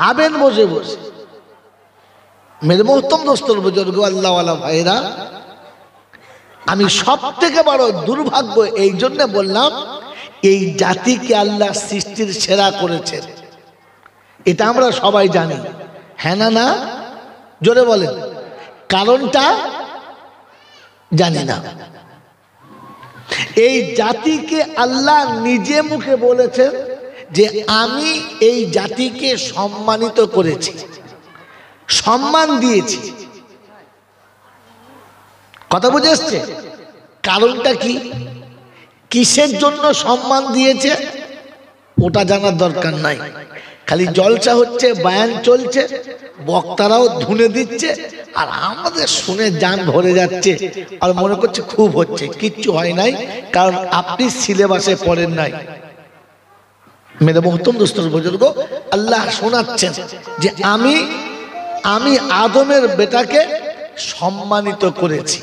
ভাবেন বসে বসে। মেরে মোহতম দোস্তর বুজুর্গ আল্লাহওয়ালা ভাইরা, আমি সব থেকে বড় দুর্ভাগ্য এই জন্য বললাম, এই জাতিকে আল্লাহ সৃষ্টির সেরা করেছেন, এটা আমরা সবাই জানি। হ্যাঁ না না? জোরে বলেন। কারণটা জানি না। এই জাতিকে আল্লাহ নিজে মুখে বলেছেন যে আমি এই জাতিকে সম্মানিত করেছি, সম্মান দিয়েছি। কথা বুঝে এসছে? কারণটা কি, কিসের জন্য সম্মান দিয়েছে ওটা জানার দরকার নাই। খালি জলসা হচ্ছে, বায়ান চলছে, বক্তারাও ধুনে দিচ্ছে, আর আমাদের শুনে জান ভরে যাচ্ছে আর মনে করছে খুব হচ্ছে। কিচ্ছু হয় নাই, কারণ আপনি সিলেবাসে পড়েন নাই। মেরে মোহতম দোস্তর বুজুর্গ, আল্লাহ শোনাচ্ছেন যে আমি আদমের বেটাকে সম্মানিত করেছি।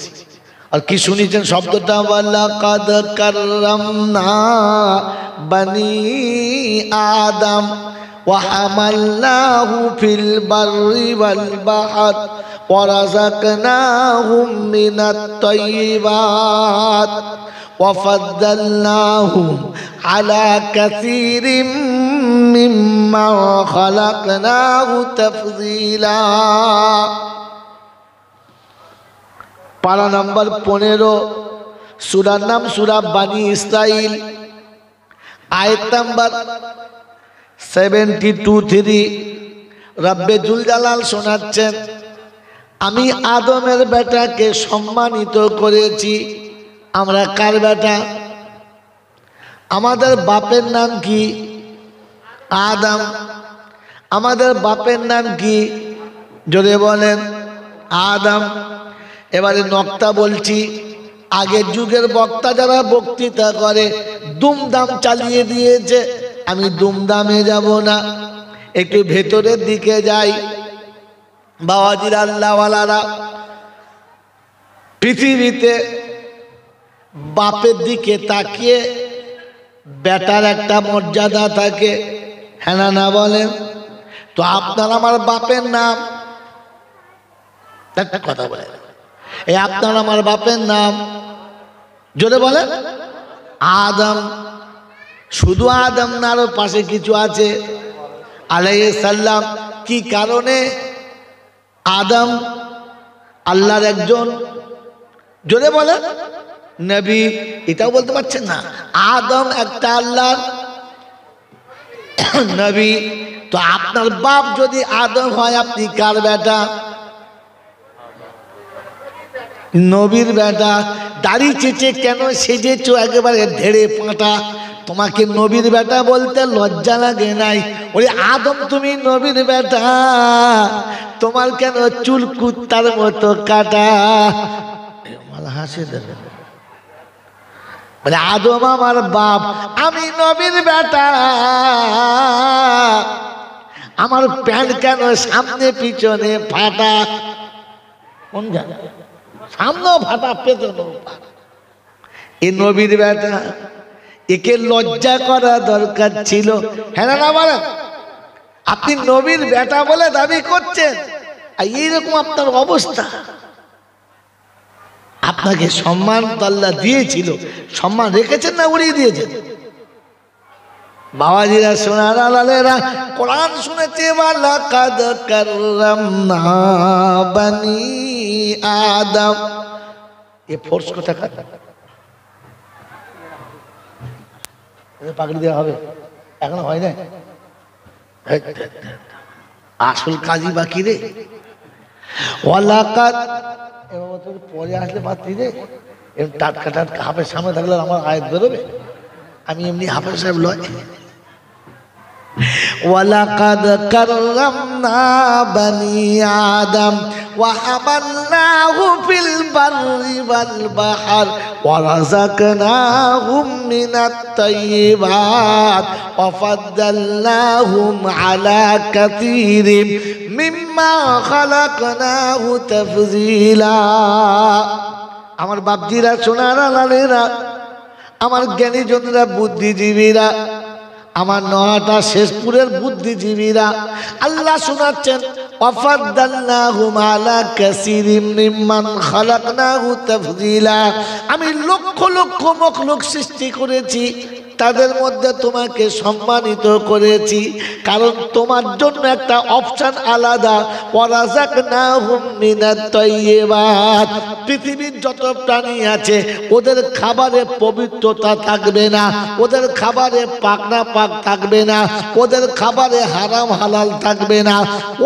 আর কি শুনেছেন শব্দটা? ওয়ালাকাদ কাররামনা বানি আদম ওয়া হামালনাহু ফিল বাররি ওয়াল বাহর ওয়া রাযাকনাহুম মিনাত তাইয়্যিবাত ওয়া ফাদ্দালনাহুম আলা কাসীরিম মিম্মা খালাকনাহু তাফযীলা। পারা নাম্বার 15, সূরার নাম সূরা বানি ইসরাইল, আয়াত নাম্বার 72-3। রব্বে জুল জালাল শোনাচ্ছেন, আমি আদমের বেটাকে সম্মানিত করেছি। আমরা কার বেটা? আমাদের বাপের নাম কি? আদম। আমাদের বাপের নাম কি? জোরে বলেন। আদম। এবারে নক্তা বলছি, আগের যুগের বক্তা যারা বক্তৃতা করে দুমদাম চালিয়ে দিয়েছে, আমি দুমদামে যাব না, একটু ভেতরের দিকে যাই। বাবাজির আল্লাহওয়ালারা, পৃথিবীতে বাপের দিকে তাকিয়ে বেটার একটা মর্যাদা থাকে, হ্যাঁ না না বলেন? তো আপনার আমার বাপের নাম, একটা কথা বলে, এই আপনার আমার বাপের নাম জোরে বলেন আদম। শুধু আদম না, আরো পাশে কিছু আছে আলাইহিস সালাম। কি কারণে? আদম আল্লাহর একজন, জোরে বলেন, নবী। এটাও বলতে পারছেন না? আদম একটা আল্লাহর নবী। তো আপনার বাপ যদি আদম হয়, আপনি কার বেটা? নবীর বেটা। দাড়ি চেঁচে কেন সেজেছো একেবারে ঢেড়ে পাঁটা? তোমাকে নবীর বেটা বলতে লজ্জা লাগে নাই? ওই আদম তুমি নবীর বেটা, তোমার কেন চুল কুত্তার মতো কাটা? হাসি দেবে বলে আদম আমার বাপ, আমি নবীর বেটা, আমার প্যান্ট কেন সামনে পিছনে ফাটা? কোন জায়গা? সামনেও ফাটা, পেছনেও ফাটা। এ নবীর বেটা, একে লজ্জা করা দরকার ছিল, হ্যাঁ না বলেন? আপনি নবীর বেটা বলে দাবি করছেন, আর এইরকম আপনার অবস্থা। আপনাকে সম্মান আল্লাহ দিয়েছিল, সম্মান রেখেছেন না উড়িয়ে দিয়েছেন? বাবাজিরা, সোনার আলালেরা, কোরআন শুনেছে, ওয়ালাকাদ কাররামনা বানি আদম। এ ফোর্স কথা পাগড়ি দেওয়া হবে, এখন হয় না। আসল কাজই বাকি রে। ওয়ালাকাদ পরে আসলে পাচ্ছি রে, এরকম টাটকা টাটকা হাফের সামনে থাকলে আমার আয়াত বেরোবে। আমি এমনি হাফেজ সাহেব লয়। ওয়ালাকাদ কাররামনা বানি আদম ওয়া হামালনাহু ফিল বাররি ওয়াল বাহর ওয়া রাযাকনাহুম মিনাত তাইয়্যিবাত ওয়া ফাদ্দালনাহুম আলা কাসীরিম মিম্মা খালাকনাহু তাফযীলা। আমার বাপজিরা, সোনার আলালেরা, আমার জ্ঞানীজনরা, বুদ্ধিজীবীরা, আমার নহাটা শেষপুরের বুদ্ধিজীবীরা আল্লাহ শোনাচ্ছেন ওয়াফাদ্দালনাহুম আলা কাসীরিম মিম্মান খালাকনাহু তাফদীলা। আমি লক্ষ লক্ষ মখলুক সৃষ্টি করেছি, তাদের মধ্যে তোমাকে সম্মানিত করেছি, কারণ তোমার জন্য একটা অপশন আলাদা। ওয়ারাযাকনাহুম মিনাত তাইয়্যিবাত। পৃথিবীর যত প্রাণী আছে ওদের খাবারে পবিত্রতা থাকবে না, ওদের খাবারে পাক না পাক থাকবে না, ওদের খাবারে হারাম হালাল থাকবে না,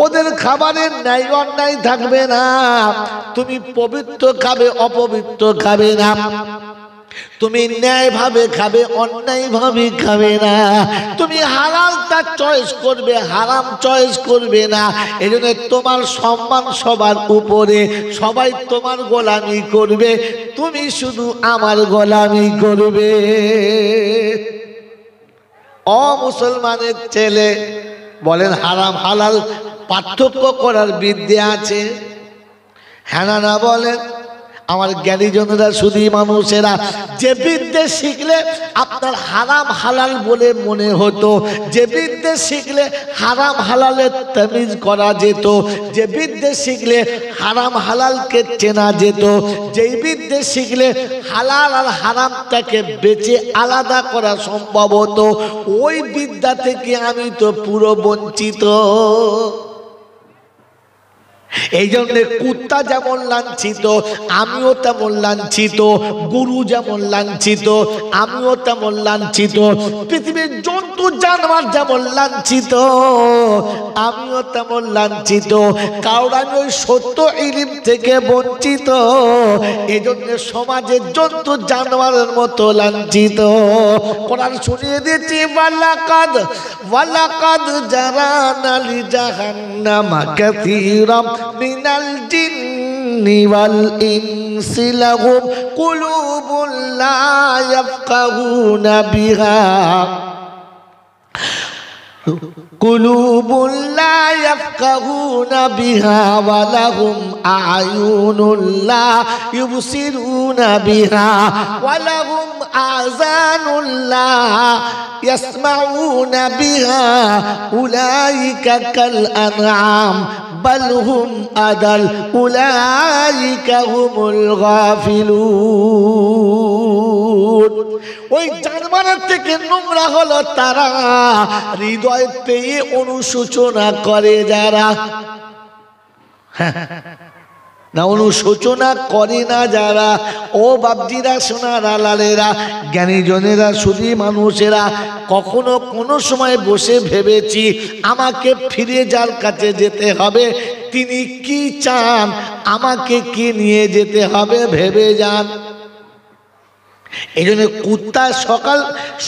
ওদের খাবারে ন্যায় অন্যায় থাকবে না। তুমি পবিত্র খাবে, অপবিত্র খাবে না, তুমি ন্যায় ভাবে খাবে, অন্যায় ভাবে খাবে না, তুমি হালালটা চয়েস করবে, হারাম চয়েস করবে না। এজন্য তোমার সম্মান সবার উপরে, সবাই তোমার গোলামি করবে, তুমি শুধু আমার গোলামি করবে। মুসলমানের ছেলে বলেন হারাম হালাল পার্থক্য করার বিদ্যা আছে? হ্যাঁ না বলেন? আমার জ্ঞানীজনেরা শুধুই মানুষেরা, যে বিদ্যে শিখলে আপনার হারাম হালাল বলে মনে হতো, যে বিদ্যে শিখলে হারাম হালালের তামিজ করা যেত, যে বিদ্যে শিখলে হারাম হালালকে চেনা যেত, যেই বিদ্যে শিখলে হালাল আর হারামটাকে বেঁচে আলাদা করা সম্ভব হতো, ওই বিদ্যা থেকে আমি তো পুরো বঞ্চিত। এই জন্য কুত্তা যেমন লাঞ্ছিত আমিও তেমন লাঞ্ছিত, গরু যেমন লাঞ্ছিত আমিও তেমন লাঞ্ছিত, পৃথিবীর জন্তু জানোয়ার যেমন লাঞ্ছিত আমিও তেমন লাঞ্ছিত, কারণ আমি ওই সত্য ইলম থেকে বঞ্চিত। এই জন্য সমাজের জন্তু জানোয়ারের মতো লাঞ্ছিত। কোরআন শুনিয়ে দিয়েছি, ওয়ালাকাদ জারানা লিজাহান্নামা কাসীরাম মিনাল জিন্নি ওয়াল ইনসি লাহুম কুলুবুন লা ইয়াফকাহুনা বিহা কুলুবুন লা ইয়াফকাহুনা বিহা ওয়া লাহুম আ'য়ুনুন লা ইউবসিরুনা বিহা ওয়া লাহুম আযানুন লা ইয়াসমাউনা বিহা উলাইকা কাল আনআম বাল হুম আদাল উলাইকা হুমুল গাফিলুন। ওই জানোয়ারের থেকে নোংরা হলো তারা, হৃদয় পেয়ে অনুশোচনা করে যারা, না অনুশোচনা করে না যারা। ও বাপজিরা, সোনারা, লালেরা, জ্ঞানীজনেরা, শুধু মানুষেরা, কখনো কোনো সময় বসে ভেবেছি আমাকে ফিরে যার কাছে যেতে হবে, তিনি কি চান, আমাকে কি নিয়ে যেতে হবে ভেবে যান। এই জন্য কুত্তা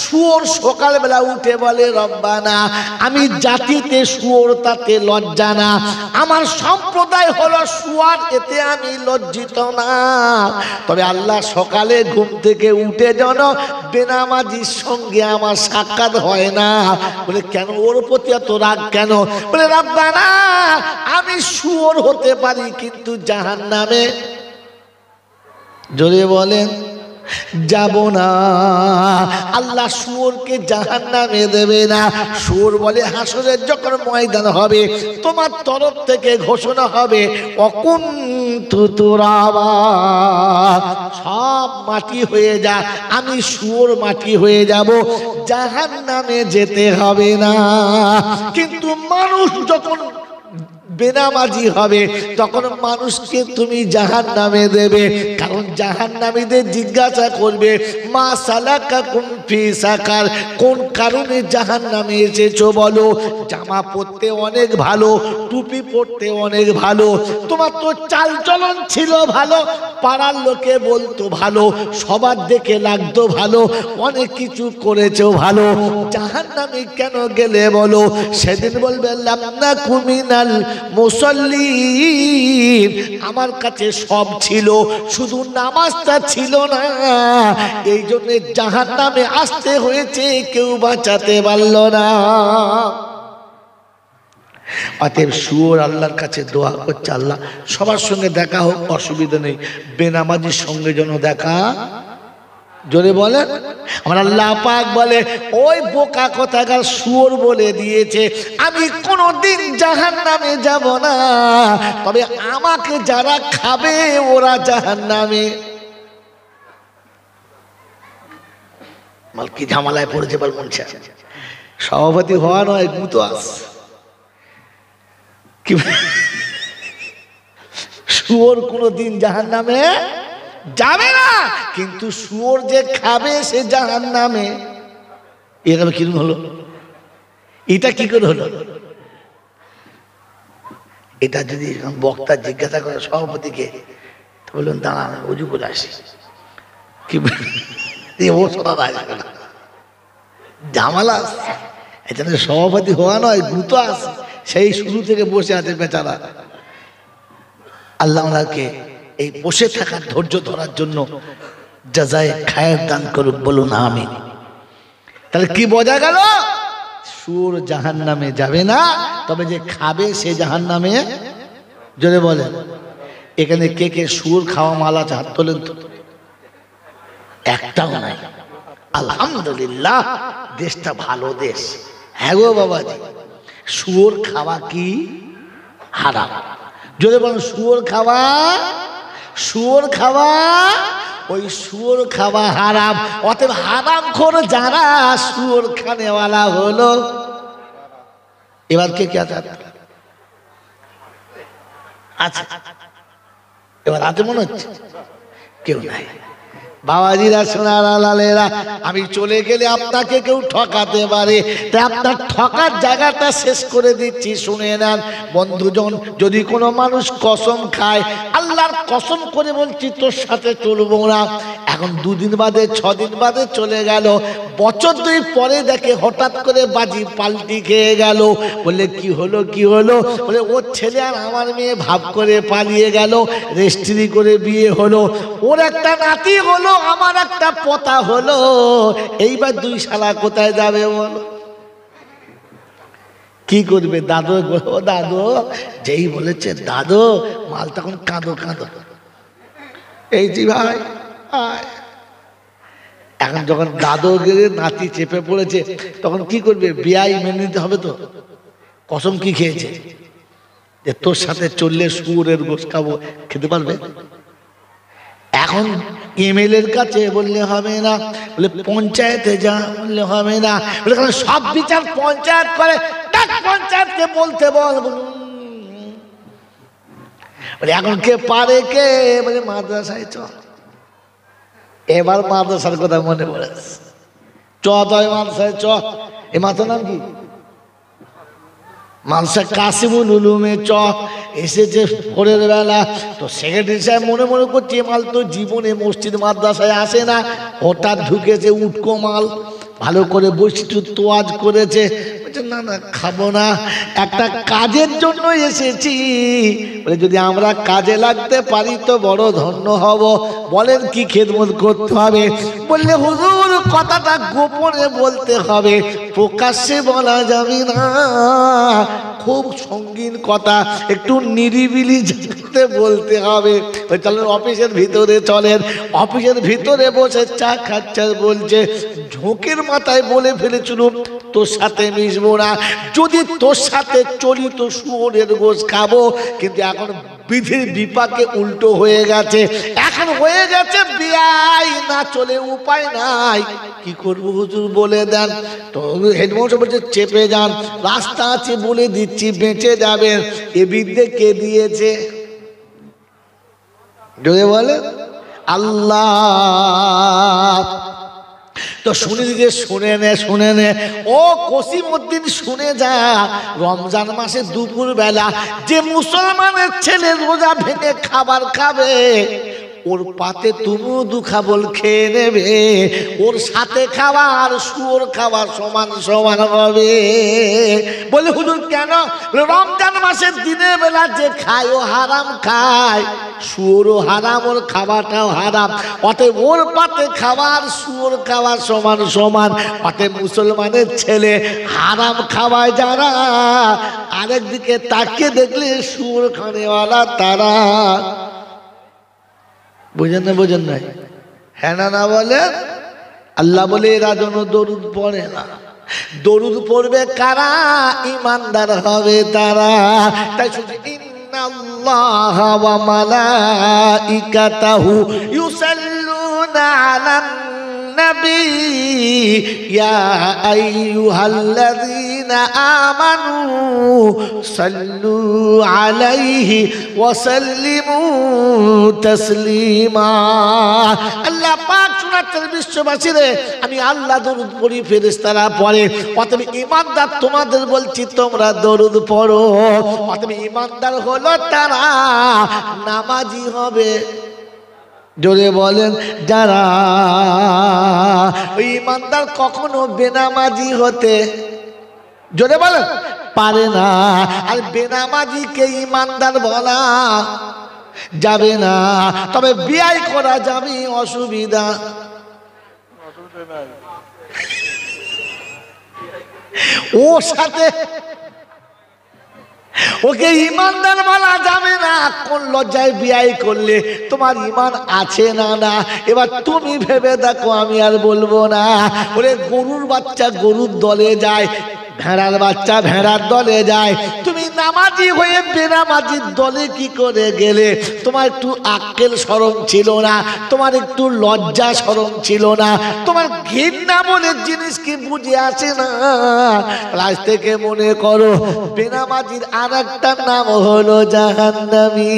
শুয়োর সকালবেলা উঠে বলে রব্বানা, আমি জাতিতে শুয়োর তাতে লজ্জা না, আমার সম্প্রদায় হলো শুয়োর, এতে আমি লজ্জিত না। তবে আল্লাহ সকালে ঘুম থেকে উঠে যেন বেনামাজির সঙ্গে আমার সাক্ষাৎ হয় না। বলে কেন, ওর প্রতি এত রাগ কেন? বলে রব্বানা, আমি শুয়োর হতে পারি কিন্তু জাহান্নামে জোরে বলেন যাব না। আল্লাহ শুয়োরকে জাহান্নামে দেবে না। শুয়োর বলে হাসরের যখন ময়দান হবে তোমার তরফ থেকে ঘোষণা হবে অকুন্তু তুরাবা, সব মাটি হয়ে যা, আমি শুয়োর মাটি হয়ে যাব, জাহান্নামে যেতে হবে না। কিন্তু মানুষ যখন বেনামাজি হবে তখন মানুষকে তুমি জাহান্নামে দেবে, কারণ জাহান্নামীদের জিজ্ঞাসা করবে মা সালাকাকুম ফি সাকার, কোন কারণে জাহান্নামে এসেছো বলো। জামা পরতে অনেক ভালো, টুপি পরতে অনেক ভালো, তোমার তো চাল চলন ছিল ভালো, পাড়ার লোকে বলতো ভালো, সবার দেখে লাগতো ভালো, অনেক কিছু করেছো ভালো, জাহান্নামে কেন গেলে বলো? সেদিন বলবে লামনা কুমিনাল মুসল্লিন, আমার কাছে সব ছিল, শুধু নামাজটা ছিল না, এই জন্য জাহান্নামে আসতে হয়েছে, কেউ বাঁচাতে পারল না। অতএব শুয়োর আল্লাহর কাছে দোয়া করছে, আল্লাহ সবার সঙ্গে দেখা হোক, অসুবিধা নেই, বেনামাজির সঙ্গে যেন দেখা জোরে বলেন। আমার আল্লাহ পাক বলে ওই বোকা কথাকার শুয়োর বলে দিয়েছে আমি কোনোদিন জাহান্নামে যাব না, তবে আমাকে যারা খাবে ওরা জাহান্নামে। মাল কি ঝামেলায় পড়েছে বল মন চায়। সভাপতি হওয়া নয় গুতো আস কি শুয়োর কোনোদিন জাহান্নামে যাবে না, কিন্তু শুয়োর যে খাবে সে জাহান্নামে। এরকম কিরকম হলো? এটা কি করে হলো? এটা যদি বক্তা জিজ্ঞাসা করে সভাপতিকে, তো বললেন দাঁড়ান উজু করে আসি, কি ও শোনা আসবে না, ঝামেলা। এখানে সভাপতি হওয়া নয় গুতো আছে, সেই শুরু থেকে বসে আছে বেচারা। আল্লাহ ওনাকে এই বসে থাকার ধৈর্য ধরার জন্য জাযায়ে খায়ের দান করুক, বলুন আমিন। তাহলে কি বোঝা গেল? শুয়োর জাহান্নামে যাবে না, তবে যে খাবে সে জাহান্নামে। জোরে বলেন। এখানে কে কে শুয়োর খাওয়া মাল আছে হাত তোলেন তো। একটাও নাই। আলহামদুলিল্লাহ, দেশটা ভালো দেশ। হ্যাঁ গো বাবাজি, শুয়োর খাওয়া কি হারাম? যদি বলেন শুয়োর খাওয়া, শুয়োর খাওয়া, ওই শুয়োর খাওয়া হারাম। অতএব হারামখোর যারা শুয়োর খানেওয়ালা হলো। এবার কে কে আছে? আচ্ছা, এবার আছে মনে হচ্ছে কেউ নাই। বাবাজিরা সোনার লালেরা, আমি চলে গেলে আপনাকে কেউ ঠকাতে পারে, তাই আপনার ঠকার জায়গাটা শেষ করে দিচ্ছি, শুনে নেন বন্ধুজন। যদি কোনো মানুষ কসম খায়, আল্লাহর কসম করে বলছি তোর সাথে চলবো না, এখন 2 দিন বাদে 6 দিন বাদে চলে গেল, বছর 2 পরে দেখে হঠাৎ করে বাজি পাল্টি খেয়ে গেল, বলে কি হলো কি হলো? বলে ওর ছেলে আর আমার মেয়ে ভাব করে পালিয়ে গেল, রেজিস্ট্রি করে বিয়ে হলো, ওর একটা নাতি হলো, আমার একটা পোতা হলো, এইবার 2 শালা কোথায় যাবে বলো? কি করবে? দাদু, ও দাদু, যেই বলেছে দাদু, মাল তখন কাঁদো কাঁদো, এই জি ভাই। এখন যখন দাদু নাতি চেপে পড়েছে, তখন কি করবে? বিয়াই মেনে নিতে হবে তো। কসম কি খেয়েছে যে তোর সাথে চললে শুয়োরের গোশ খাবো, খেতে পারবে? এখন এমএলএর কাছে বললে হবে না, বলে পঞ্চায়েতে যা, বললে হবে না, বলে সব বিচার পঞ্চায়েত করে, পঞ্চায়েতকে বলতে বল। বলে এখন কে পারে? কে? বলে মাদ্রাসায় চ। এবার মাদ্রাসার কথা মনে পড়ে, চ তয় মাদ্রাসায় চ। এ মাথার নাম কি? মাদ্রাসা কাসিমুল উলুমে চ। এসেছে ভোরের বেলা, তো সেক্রেটারি সাহেব মনে মনে করছে মাল তো জীবনে মসজিদ মাদ্রাসায় আসে না, হঠাৎ ঢুকেছে উটকো মাল, ভালো করে বৈশিষ্ট্য তোয়াজ করেছে। না না খাবো না, একটা কাজের জন্য এসেছি, বলে যদি আমরা কাজে লাগতে পারি তো বড় ধন্য হব। বলেন কি খেদমত করতে হবে? বললে হুজুর কথাটা গোপনে বলতে হবে, প্রকাশ্যে বলা যাবে না, খুব সঙ্গীন কথা, একটু নিরিবিলি জায়গাতে বলতে হবে। চলেন অফিসের ভিতরে চলেন, অফিসের ভিতরে বসে চা খাচ্ছে, বলছে ঝোঁকের মাথায় বলে ফেলেছিল তোর সাথে মিশবো না, যদি তোর সাথে চলি তো শুয়োরের গোশ খাবো, কিন্তু এখন বিধির বিপাকে উল্টো হয়ে গেছে, এখন হয়ে গেছে বিয়াই, না চলে উপায় নাই, কি করবো হুজুর বলে দেন। তো হেডমাস্টার বলছে চেপে যান, রাস্তা আছে বলে দিচ্ছি, বেঁচে যাবেন। এ বিদ্যে কে দিয়েছে? যদি বলে আল্লাহ। তো শুনে দিতে, শুনে নে শুনে নে, ও কসিমউদ্দিন শুনে যা, রমজান মাসে দুপুর বেলা যে মুসলমানের ছেলে রোজা ভেঙে খাবার খাবে, ওর পাতে তুমিও 2 খাবল খেয়ে নেবে, ওর সাথে খাওয়া আর শুয়োর খাওয়া সমান সমান হবে। বলে হুজুর কেন? রমজান মাসের দিনের বেলা যে খায় ও হারাম খায়, শুয়োরও হারাম, ওর খাওয়াটাও হারাম, অতএব ওর পাতে খাওয়া আর শুয়োর খাওয়া সমান সমান। অতএব মুসলমানের ছেলে হারাম খাওয়ায় যারা, আরেকদিকে তাকিয়ে দেখলে শুয়োর খানেওয়ালা তারা। বোঝেন না? বোঝেন নাই? হ্যাঁ না না বলে আল্লাহ বলে এরা যেন দরুদ পড়ে না। দরুদ পড়বে কারা? ঈমানদার হবে তারা। তাই শুধু ইন্নাল্লাহা ওয়া মালাইকাতাহু ইউসাল্লুনা আলান নবী ইয়া আইয়ুহাল্লাযীনা আমানু সাল্লু আলাইহি ওয়া সাল্লিমু তাসলিমা। আল্লাহ পাক শোনাচ্ছেন বিশ্ববাসীরে, আমি আল্লাহ দরুদ পড়ি, ফেরেশতারা পড়ে। অতএব ঈমানদার তোমাদের বলছি তোমরা দরুদ পড়ো। অতএব ঈমানদার হলো তারা নামাজি হবে। জোরে বলেন যারা। ওই ঈমানদার কখনো বেনামাজি হতে, জোরে বলেন, পারে না। আর বেনামাজিকে ঈমানদার বলা যাবে না, তবে বিয়ে করা যাবে, অসুবিধা ওর সাথে ওকে ঈমানদার বলা যাবে না। কোন লজ্জায় বিয়ে করলে? তোমার ঈমান আছে না না? এবার তুমি ভেবে দেখো, আমি আর বলবো না। ওরে গরুর বাচ্চা গরুর দলে যায়, ভেড়ার বাচ্চা ভেড়ার দলে যায়। তুমি নামাজি হয়ে বেনামাজির দলে কি করে গেলে? তোমার একটু আক্কেল শরম ছিল না? তোমার একটু লজ্জা শরম ছিল না? তোমার ঘৃণা বলে জিনিস কি বুঝে আসে না? আজ থেকে মনে করো, বেনামাজির আর একটা নাম হলো জাহান্নামী।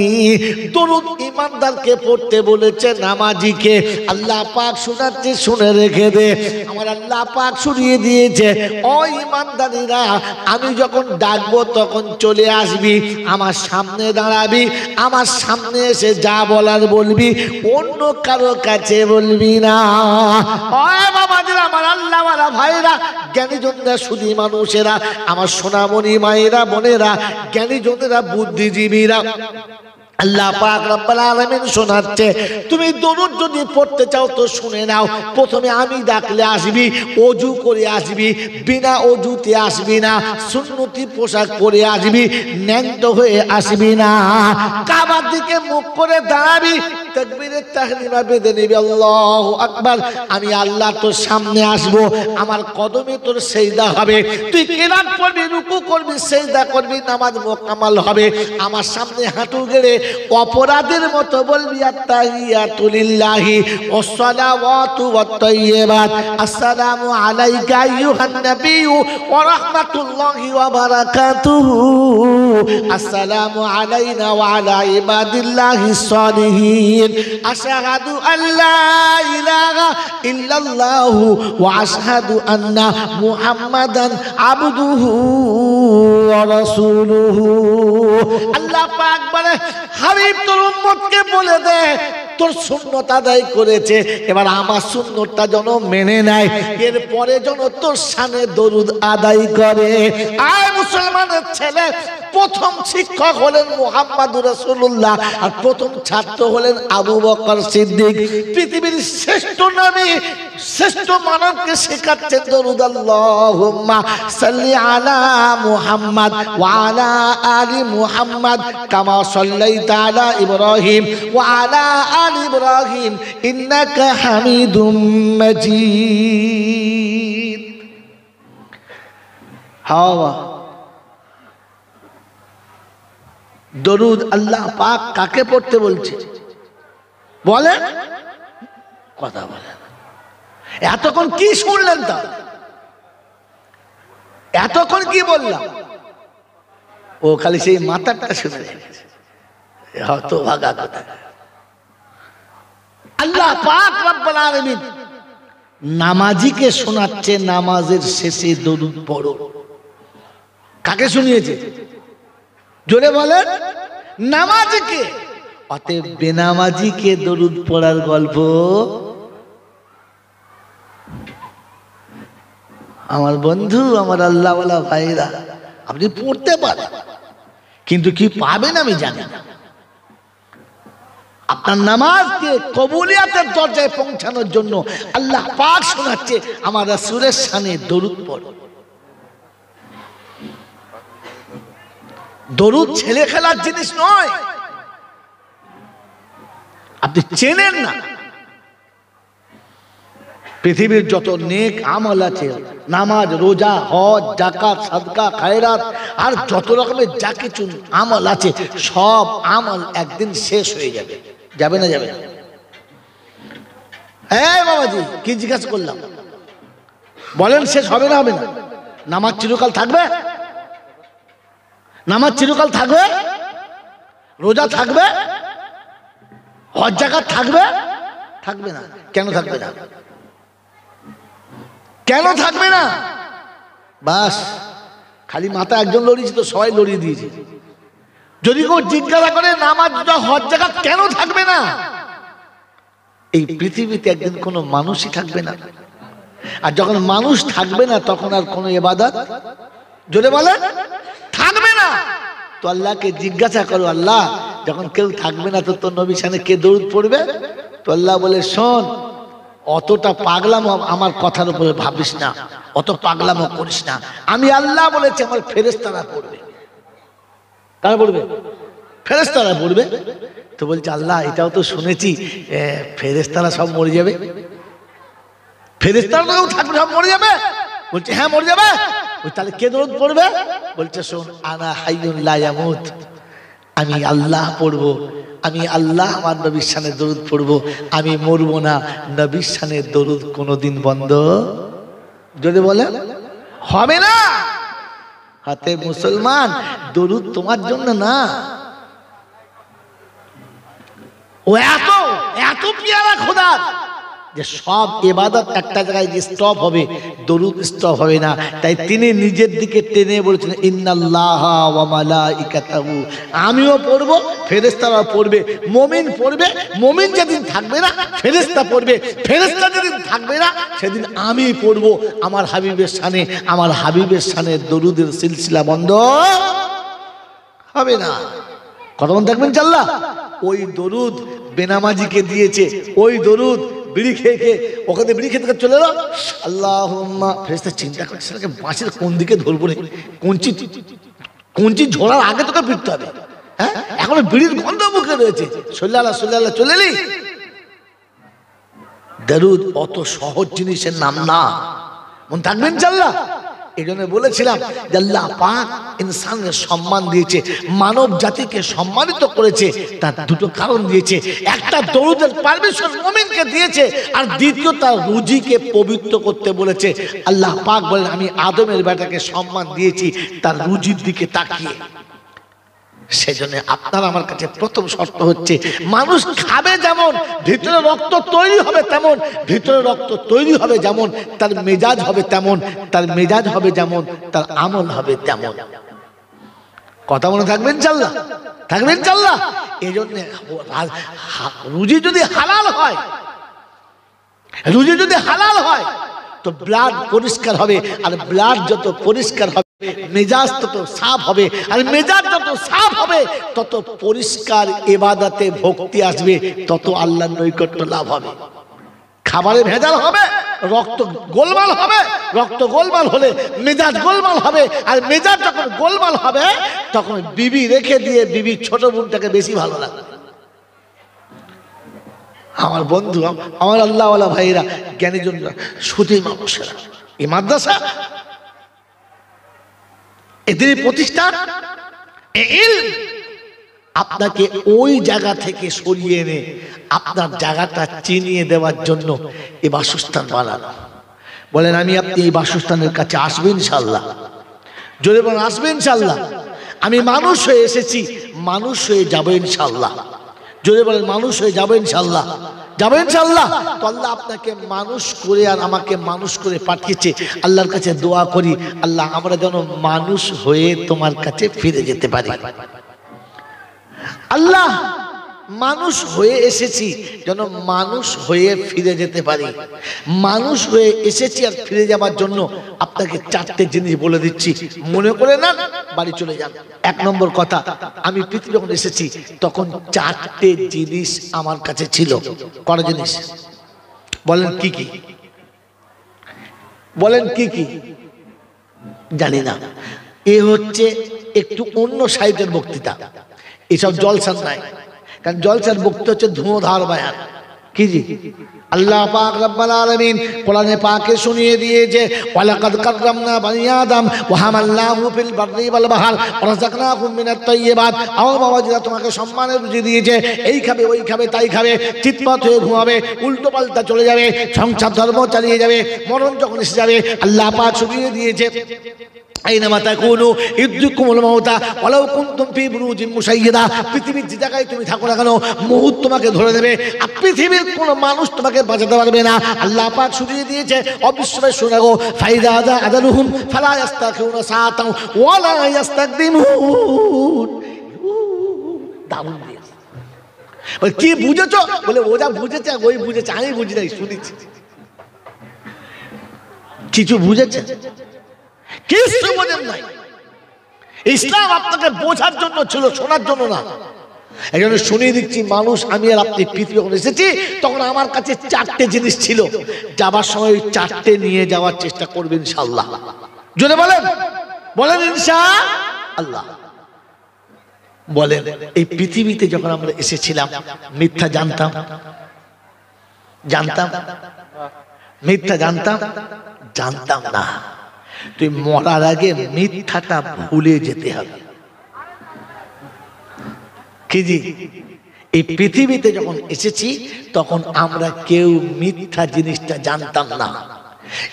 দরুদ ঈমানদারকে পড়তে বলেছে, নামাজিকে আল্লাহ পাক শোনাচ্ছে, শুনে রেখে দে। আমার আল্লাহ পাক শুনিয়ে দিয়েছে, ও ঈমানদার, আমি যখন ডাকবো তখন চলে আসবি, আমার সামনে দাঁড়াবি, আমার সামনে এসে যা বলার বলবি, অন্য কারো কাছে বলবি না। আমার আল্লাহওয়ালা ভাইরা, জ্ঞানীজনরা, সুধী মানুষেরা, আমার সোনামণি মায়েরা, বোনেরা, জ্ঞানীজনেরা, বুদ্ধিজীবীরা, আল্লাহ পাক রব্বুল আলামিন শোনাচ্ছে, তুমি দরুদ যদি পড়তে চাও তো শুনে নাও। প্রথমে আমি ডাকলে আসবি, ওযু করে আসবি, বিনা ওযুতে আসবি না, সুন্নতি পোশাক পরে আসবি, ন্যাংট হয়ে আসবি না। কাবার দিকে মুখ করে দাঁড়াবি, তাকবীরে তাহরিমা বেঁধে নিবি, আল্লাহু আকবার। আমি আল্লাহ তোর সামনে আসব, আমার কদমে তোর সিজদা হবে, তুই কিরাত পড়বি, রুকু করবি, সিজদা করবি, নামাজ মুকাম্মাল হবে। আমার সামনে হাঁটু গেড়ে অপরাধের মতো বলবি, আত্তাহিয়াতু লিল্লাহি ওয়াস সালাওয়াতু ওয়াত তাইয়্যিবাত, আসসালামু আলাইকা আইয়ুহান নাবিয়্যু ওয়া রাহমাতুল্লাহি ওয়া বারাকাতুহু, আসসালামু আলাইনা ওয়া আলা ইবাদিল্লাহিস সালিহিন, আশহাদু আল্লা ইলাহা ইল্লাল্লাহু ওয়া আশহাদু আন্না মুহাম্মাদান আবদুহু ওয়া রাসূলুহু। আল্লাহ পাক বলে, হাবিব তোর উম্মতকে বলে দে, তোর সুন্নত আদায় করেছে, এবার আমার সুন্নতটা যেন মেনে নেয়, এরপরে যেন তোর শানে দরুদ আদায় করে। আয় মুসলমানের ছেলে, প্রথম শিক্ষক হলেন মুহাম্মদুর রাসূলুল্লাহ, আর প্রথম ছাত্র হলেন আবু বকর সিদ্দিক। পৃথিবীর শ্রেষ্ঠ নবী, শ্রেষ্ঠ মানবকে শেখাচ্ছেন দরুদ, আল্লাহুম্মা সাল্লি আলা মুহাম্মদ ওয়া আলা আলি মুহাম্মদ কামা সাল্লাইতা আলা ইব্রাহিম ওয়া আলা আলি ইব্রাহিম ইন্নাকা হামিদুম মাজিদ। হাওয়া দরুদ আল্লাহ পাক কাকে পড়তে বলছে? বলেন, কথা বলেন। এতক্ষণ কি শুনলেন? তা এতক্ষণ কি বললাম? ও খালি সেই মাথাটা শুনে রেখেছে, হয়তো ভাগা কথা। আল্লাহ পাক রব্বুল আলামিন নামাজিকে শোনাচ্ছে, নামাজের শেষে দরুদ পড়ো। কাকে শুনিয়েছে? জোরে বলেন, নামাজিকে। অতএব বেনামাজিকে দরুদ পড়ার গল্প আমার বন্ধু, আমার আল্লাহওয়ালা ভাইরা, আপনি পড়তে পারেন, কিন্তু কি পাবেন আমি জানি না। আপনার নামাজকে কবুলিয়াতের দরজায় পৌঁছানোর জন্য আল্লাহ পাক শোনাচ্ছে, আমার রাসূলের শানে দরুদ পড়ো। দরুদ ছেলে খেলার জিনিস নয়, আপনি চেনেন না। পৃথিবীর যত নেক আমল আছে, নামাজ, রোজা, হজ, যাকাত, সাদকা, খায়রাত আর যত রকমের যা কিছু আমল আছে, সব আমল একদিন শেষ হয়ে যাবে। যাবে না যাবে না? এই বাবাজি, কি জিজ্ঞাসা করলাম? বলেন শেষ হবে না হবে না? নামাজ চিরকাল থাকবে? নামাজ চিরকাল থাকবে? রোজা থাকবে? হজ যাকাত থাকবে? থাকবে না। কেন থাকবে না? কেন থাকবে না? বাস খালি মাথা একজন লড়িয়েছে তো সবাই লড়িয়ে দিয়েছে। যদি কেউ জিজ্ঞাসা করে নামাজ, রোজা, হজ যাকাত কেন থাকবে না, এই পৃথিবীতে একদিন কোনো মানুষই থাকবে না। আর যখন মানুষ থাকবে না তখন আর কোনো ইবাদত, জোরে বলে, থাকবে না। তো আল্লাহকে জিজ্ঞাসা করো, আল্লাহ যখন কেউ থাকবে না তো তোর নবীর সামনে কে দরুদ পড়বে? তো আল্লাহ বলে, শোন, অতটা পাগলামো আমার কথার উপরে ভাবিস না, অত পাগলামো করিস না। আমি আল্লাহ বলেছি আমার ফেরেশতারা পড়বে। কারা পড়বে? ফেরেশতারা পড়বে। তো বলছে, আল্লাহ এটাও তো শুনেছি ফেরেশতারা সব মরে যাবে। ফেরেশতারা তো থাকবে, সব মরে যাবে? বলছে হ্যাঁ মরে যাবে। তাহলে কে দরুদ পড়বে? বলছে, শোন, আনা হাইয়ুন লা ইয়ামুত, আমি আল্লাহ পড়বো, আমি আল্লাহ আমার নবীর শানে দরুদ পড়বো, আমি মরবো না। নবীর শানে দরুদ কোনোদিন বন্ধ যদি বলে হবে না। হাতে মুসলমান, দরুদ তোমার জন্য না, ও এত এত পিয়ারা খোদা যে সব ইবাদত একটা জায়গায় স্টপ হবে, দরুদ স্টপ হবে না। তাই তিনি নিজের দিকে টেনে বলেছেন, ইন্নাল্লাহা ওয়া মালাইকাতাহু, আমিও পড়বো, ফেরেশতারাও পড়বে। মুমিন পড়বে, মুমিন যেদিন থাকবে না ফেরেশতা পড়বে, ফেরেশতা যেদিন থাকবে না সেদিন আমি পড়বো। আমার হাবিবের শানে, আমার হাবিবের শানে দরুদের সিলসিলা বন্ধ হবে না। কতক্ষণ থাকবেন চাল্লা? ওই দরুদ বেনামাজিকে দিয়েছে, ওই দরুদ বিড়ি খেয়ে খেয়ে ওখানে বিড়ি খেতে চলে এলো, আল্লাহুম্মা, ফেরেশতা চিন্তা করছে বাঁশের কোন দিকে ধরবো রে, কঞ্চি ঝোড়ার আগে তোকে ফিরতে হবে। হ্যাঁ, এখন বিড়ির গন্ধ মুখে রয়েছে, সাল্লাল্লাহু সাল্লাল্লাহু চলে এলি। দরুদ অত সহজ জিনিসের নাম না, মন থাকবেন চাল্লা। এই জন্য বলেছিলাম যে আল্লাহ পাক ইনসানের সম্মান দিয়েছে, মানব জাতিকে সম্মানিত করেছে, তার দুটো কারণ দিয়েছে। একটা দরুদের পারমিশন মুমিনকে দিয়েছে, আর দ্বিতীয় তার রুজিকে পবিত্র করতে বলেছে। আল্লাহ পাক বলেন, আমি আদমের বেটাকে সম্মান দিয়েছি তার রুজির দিকে তাকিয়ে। সেজন্য আপনার আমার কাছে প্রথম শর্ত হচ্ছে, মানুষ খাবে যেমন ভিতরে রক্ত তৈরি হবে তেমন, ভিতরে রক্ত তৈরি হবে যেমন তার মেজাজ হবে তেমন, তার মেজাজ হবে যেমন তার আমল হবে তেমন। কথা মনে থাকবেন চাল্লা? থাকবেন চাল্লা? এই জন্য রুজি যদি হালাল হয়, রুজি যদি হালাল হয় তো ব্লাড পরিষ্কার হবে, আর ব্লাড যত পরিষ্কার হবে মেজাজ তত সাফ হবে, আর মেজাজ যত সাফ হবে তত পরিষ্কার ইবাদতে ভক্তি আসবে, তত আল্লাহর নৈকট্য লাভ হবে। খাবারে ভেজাল হবে, রক্ত গোলমাল হবে, রক্ত গোলমাল হলে মেজাজ গোলমাল হবে, আর মেজাজ যখন গোলমাল হবে তখন বিবি রেখে দিয়ে বিবির ছোট বোনটাকে বেশি ভালো লাগবে। আমার বন্ধু, আমার আল্লাহওয়ালা ভাইরা, জ্ঞানীজনরা, সুধী মানুষেরা, এই মাদ্রাসা এদের প্রতিষ্ঠান আপনাকে ওই জায়গা থেকে সরিয়ে এনে আপনার জায়গাটা চিনিয়ে দেওয়ার জন্য এই বাসস্থান বানানো। বলেন আমি আপনি এই বাসস্থানের কাছে আসবেন ইনশাআল্লাহ? জোরে বলেন আসবেন ইনশাআল্লাহ? আমি মানুষ হয়ে এসেছি, মানুষ হয়ে যাবো ইনশাআল্লাহ। জোরে বলেন মানুষ হয়ে যাবো ইনশাআল্লাহ? যাবো ইনশাআল্লাহ। তো আল্লাহ আপনাকে মানুষ করে আর আমাকে মানুষ করে পাঠিয়েছে। আল্লাহর কাছে দোয়া করি, আল্লাহ আমরা যেন মানুষ হয়ে তোমার কাছে ফিরে যেতে পারি। আল্লাহ মানুষ হয়ে এসেছি যেন মানুষ হয়ে ফিরে যেতে পারি। মানুষ হয়ে এসেছি আর ফিরে যাবার জন্য আপনাকে চারটে জিনিস বলে দিচ্ছি, মনে করে না বাড়ি চলে যান। এক নম্বর কথা, আমি পৃথিবী যখন এসেছি তখন চারটে জিনিস আমার কাছে ছিল। কটা জিনিস? বলেন কি কি? বলেন কি কি? জানি না। এ হচ্ছে একটু অন্য সাইডের বক্তৃতা, এসব জলসার নাই। কারণ জলসার বক্তৃতা হচ্ছে ধুঁধার বায়ান, কি জি আল্লাহ পাক রব্বুল আলামিন কোরআনে পাকে শুনিয়ে দিয়েছে ওয়ালাকাদ কাররামনা বানি আদম ওয়া হামালনাহু ফিল বাররি ওয়াল বাহর ওয়া রাযাকনাহুম মিনাত তাইয়্যিবাত। আও বাবাজিরা তোমাকে সম্মানের রুজি দিয়েছে, এই খাবে ওই খাবে তাই খাবে, চিৎপাত হয়ে ঘুমাবে, উল্টো পাল্টা চলে যাবে, সংসার ধর্ম চালিয়ে যাবে, মরণ যখন এসে যাবে আল্লাহ পাক শুনিয়ে দিয়েছে আইনামা তাকুনু ইউদরিকুমুল মাউতা ওয়ালাউ কুনতুম ফি বুরুজিন মুশাইয়্যাদা। পৃথিবীর যে জায়গায় তুমি থাকো না কেন মউত তোমাকে ধরে নেবে, আর পৃথিবীর কোনো মানুষ তোমাকে বাঁচাতে পারবে না। আল্লাহ পাক শুনিয়ে দিয়েছে অবিশ্বাসে শুনে গো ফাইদা আদালুহুম ফালা ইস্তাখিরুনা সাআতাও ওয়ালা ইস্তাকদিমুন। দারুণ দিয়েছে। বলে কি বুঝেছো? বলে ও যা বুঝেছে ওই বুঝেছে, আমি বুঝি নাই, শুনেছি। কিছু বুঝেছে? কিছু বোঝেন নাই। ইসলাম আপনাকে বোঝার জন্য ছিল, শোনার জন্য না। এই জন্য শুনিয়ে দিচ্ছি মানুষ, আমি আর আপনি পৃথিবী যখন এসেছি তখন আমার কাছে 4টে জিনিস ছিল, যাবার সময় ওই 4টে নিয়ে যাওয়ার চেষ্টা করবেন ইনশাআল্লাহ। জোরে বলেন, বলেন ইনশাআল্লাহ। বলেন এই পৃথিবীতে যখন আমরা এসেছিলাম মিথ্যা জানতাম? জানতাম? মিথ্যা জানতাম? জানতাম না। তুই মরার আগে মিথ্যাটা ভুলে যেতে হবে। কি জি এই পৃথিবীতে যখন এসেছি তখন আমরা কেউ মিথ্যা জিনিসটা জানতাম না।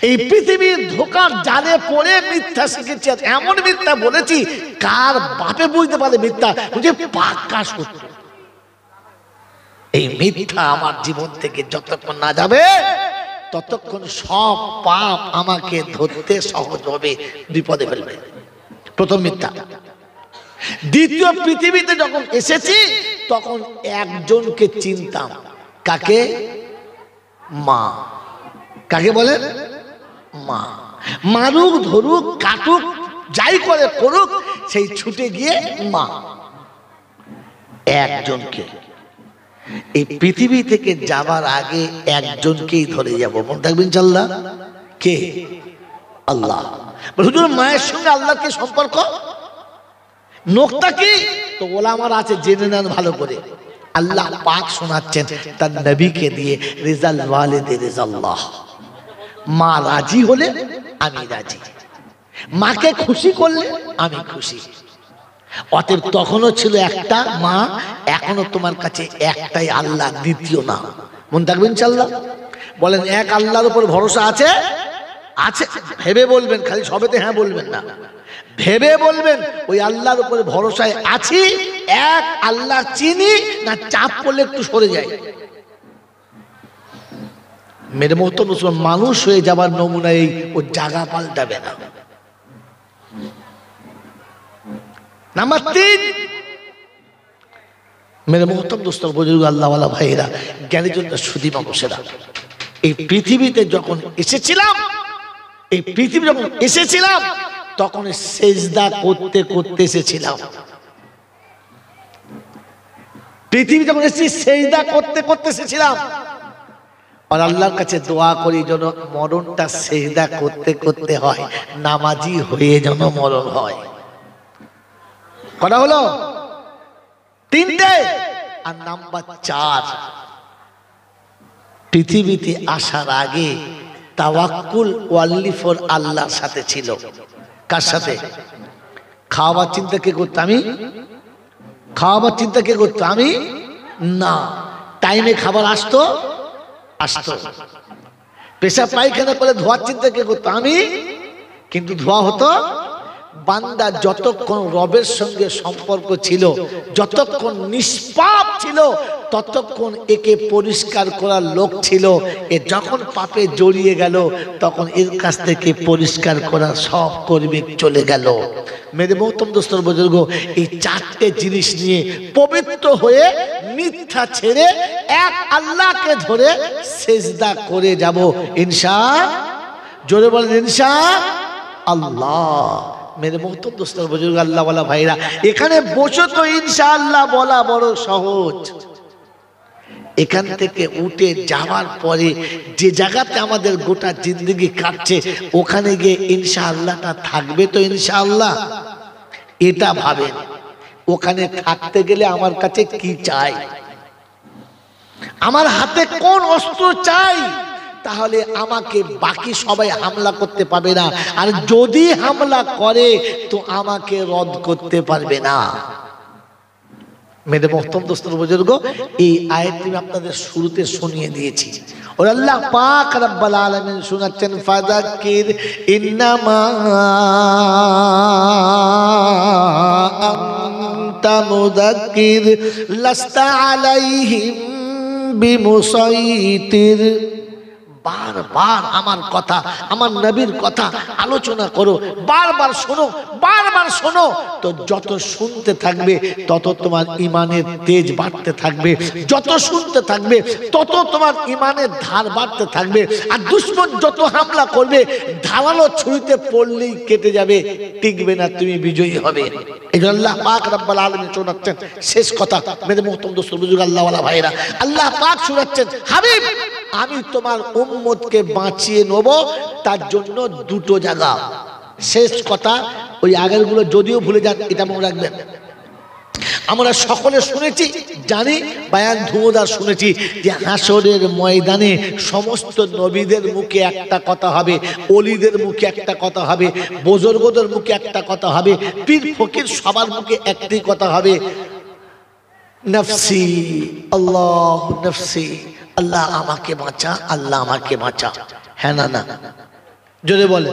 এই পৃথিবীর ধোকার জালে পড়ে মিথ্যা শিখেছি, এমন মিথ্যা বলেছি কার বাপে বুঝতে পারে মিথ্যা, বুঝে পাক্কা সত্য। এই মিথ্যা আমার জীবন থেকে যতক্ষণ না যাবে ততক্ষণ সব পাপ আমাকে ধরতে সহজ হবে, বিপদে ফেলবে। প্রথম মিথ্যা। দ্বিতীয়, পৃথিবীতে যখন এসেছি তখন একজনকে চিনতাম। কাকে? মা। কাকে বলেন? মা। মারুক ধরুক কাটুক যাই করে করুক সেই ছুটে গিয়ে মা। একজনকে। এই পৃথিবী থেকে যাবার আগে একজনকেই ধরে যাব, মনে থাকবেন ইনশাআল্লাহ। কে? আল্লাহ। হুজুর মায়ের সঙ্গে আল্লাহর কি সম্পর্ক? নোকতা কি? তো ওলামার আছে, জেনে নেন ভালো করে। আল্লাহ পাক শোনাচ্ছেন তার নবীকে দিয়ে, রিজাল ওয়ালিদে রিজাল্লাহ। মা রাজি হলে আমি রাজি, মাকে খুশি করলে আমি খুশি। অতএব তখনও ছিল একটা মা, এখনো তোমার কাছে একটাই আল্লাহ, দ্বিতীয় না। মনে থাকবেন ইনশাআল্লাহ। বলেন এক আল্লাহর উপর ভরসা আছে? আছে। ভেবে বলবেন, খালি সবেতে হ্যাঁ বলবেন না, ভেবে বলবেন ওই আল্লাহর উপরে ভরসায় আছি। এক আল্লাহ চিনি না, চাপ পড়লে একটু সরে যায়। মেরে মতো মুসলমান মানুষ হয়ে যাবার নমুনা এই, ও জায়গা পাল্টাবে না। নাম্বার 3, মেরে মোহতম দোস্তর বুজুর্গ আল্লাহওয়ালা ভাইয়েরা, জ্ঞানীজনরা, সুধী মানুষেরা, এই পৃথিবীতে যখন এসেছিলাম, এই পৃথিবী যখন এসেছিলাম তখন সেজদা করতে করতে এসেছিলাম। পৃথিবী যখন এসেছি সেজদা করতে করতে এসেছিলাম। আর আল্লাহর কাছে দোয়া করি যেন মরণটা সেজদা করতে করতে হয়, নামাজি হয়ে যেন মরণ হয়। কটা হলো? 3টে। আর নাম্বার 4, পৃথিবীতে আসার আগে তাওয়াক্কুল ওয়ালি ফর আল্লাহর সাথে ছিল। কার সাথে? খাওয়াবার চিন্তা কে করতো? আমি। খাওয়াবার চিন্তা কে করতো? আমি না। টাইমে খাবার আসতো? আসতো। পেশাব পায়খানা করে ধোয়ার চিন্তা কে করতো? আমি। কিন্তু ধোয়া হতো। বান্দা যতক্ষণ রবের সঙ্গে সম্পর্ক ছিল, যতক্ষণ নিষ্পাপ ছিল, ততক্ষণ একে পরিষ্কার করার লোক ছিল। এ যখন পাপে জড়িয়ে গেল তখন এর কাছ থেকে পরিষ্কার করা সব কর্মী চলে গেল। মেরে মহতম দোস্তর বুজুর্গ, এই 4টে জিনিস নিয়ে পবিত্র হয়ে মিথ্যা ছেড়ে এক আল্লাহকে ধরে সেজদা করে যাব ইনশাআল্লাহ। জোরে বলেন ইনশাআল্লাহ। মেরে মোহতম দোস্তর বুজুর্গ আল্লাহওয়ালা ভাইরা, এখানে বসে তো ইনশাআল্লাহ বলা বড় সহজ। এখান থেকে উঠে যাওয়ার পরে যে জায়গাতে আমাদের গোটা জিন্দগি কাটছে ওখানে গিয়ে ইনশাআল্লাহটা থাকবে তো ইনশাআল্লাহ? এটা ভাবেন। ওখানে থাকতে গেলে আমার কাছে কি চাই? আমার হাতে কোন অস্ত্র চাই, তাহলে আমাকে বাকি সবাই হামলা করতে পারবে না, আর যদি হামলা করে তো আমাকে রদ করতে পারবে না। মেরে মোহতরম দোস্তর বুজুর্গ, এই আয়াতটি আপনাদের শুরুতে শুনিয়ে দিয়েছি। और अल्लाह पाक रब्बुल आलमीन सुनाচ্ছেন ফাযাক্কির ইন্নামা আনতা মুযাক্কির লাস্তা আলাইহিম বিমুসাইতির। বারবার আমার কথা, আমার নবীর কথা আলোচনা করো, বারবার শোনো, বারবার শোনো। তো যত শুনতে থাকবে তত তোমার ইমানের তেজ বাড়তে থাকবে, যত শুনতে থাকবে তত তোমার ইমানের ধার বাড়তে থাকবে। আর দুশমন যত হামলা করবে ধারালো ছুরিতে পড়লেই কেটে যাবে, টিকবে না, তুমি বিজয়ী হবে। এই জন্য আল্লাহ পাক রব্বুল আলামিন শোনাচ্ছেন শেষ কথা। মেরে মুহতরম দোস্ত বুজুর্গ আল্লাহওয়ালা ভাইরা, আল্লাহ পাক শোনাচ্ছেন, হাবিব আমি তোমার উম্মতকে বাঁচিয়ে নেব, তার জন্য দুটো জায়গা। শেষ কথা, ওই আগেরগুলো যদিও ভুলে যান, এটা মনে রাখবেন। আমরা সকলে শুনেছি, জানি, বায়ান ধুমোদার শুনেছি যে হাসরের ময়দানে সমস্ত নবীদের মুখে একটা কথা হবে, ওলিদের মুখে একটা কথা হবে, বুজুর্গদের মুখে একটা কথা হবে, পীর ফকির সবার মুখে একটি কথা হবে, নফসি আল্লাহ নফসি, আল্লাহ আমাকে বাঁচা, আল্লাহ আমাকে বাঁচা। হ্যাঁ না না, জোরে বলে।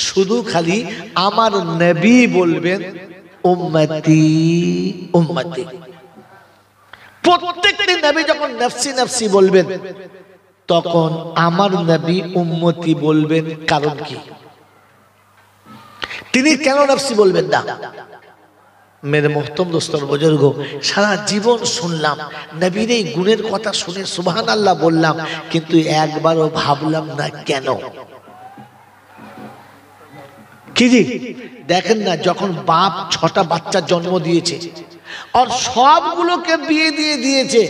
শুধু খালি আমার নবী বলবেন উম্মতি উম্মতি। প্রত্যেকটি নবী যখন নফসি নফসি বলবেন তখন আমার নবী উম্মতি বলবেন। কারণ কি? তিনি কেন নফসি বলবেন না? মেরে মোহতরম দোস্তর বুজুর্গ, সারা জীবন শুনলাম নবীর এই গুণের কথা, শুনে সুবহানাল্লাহ বললাম, কিন্তু একবারও ভাবলাম না কেন। কি জি দেখেন না, যখন বাপ 6টা বাচ্চা জন্ম দিয়েছে আর সবগুলোকে বিয়ে দিয়ে দিয়েছে,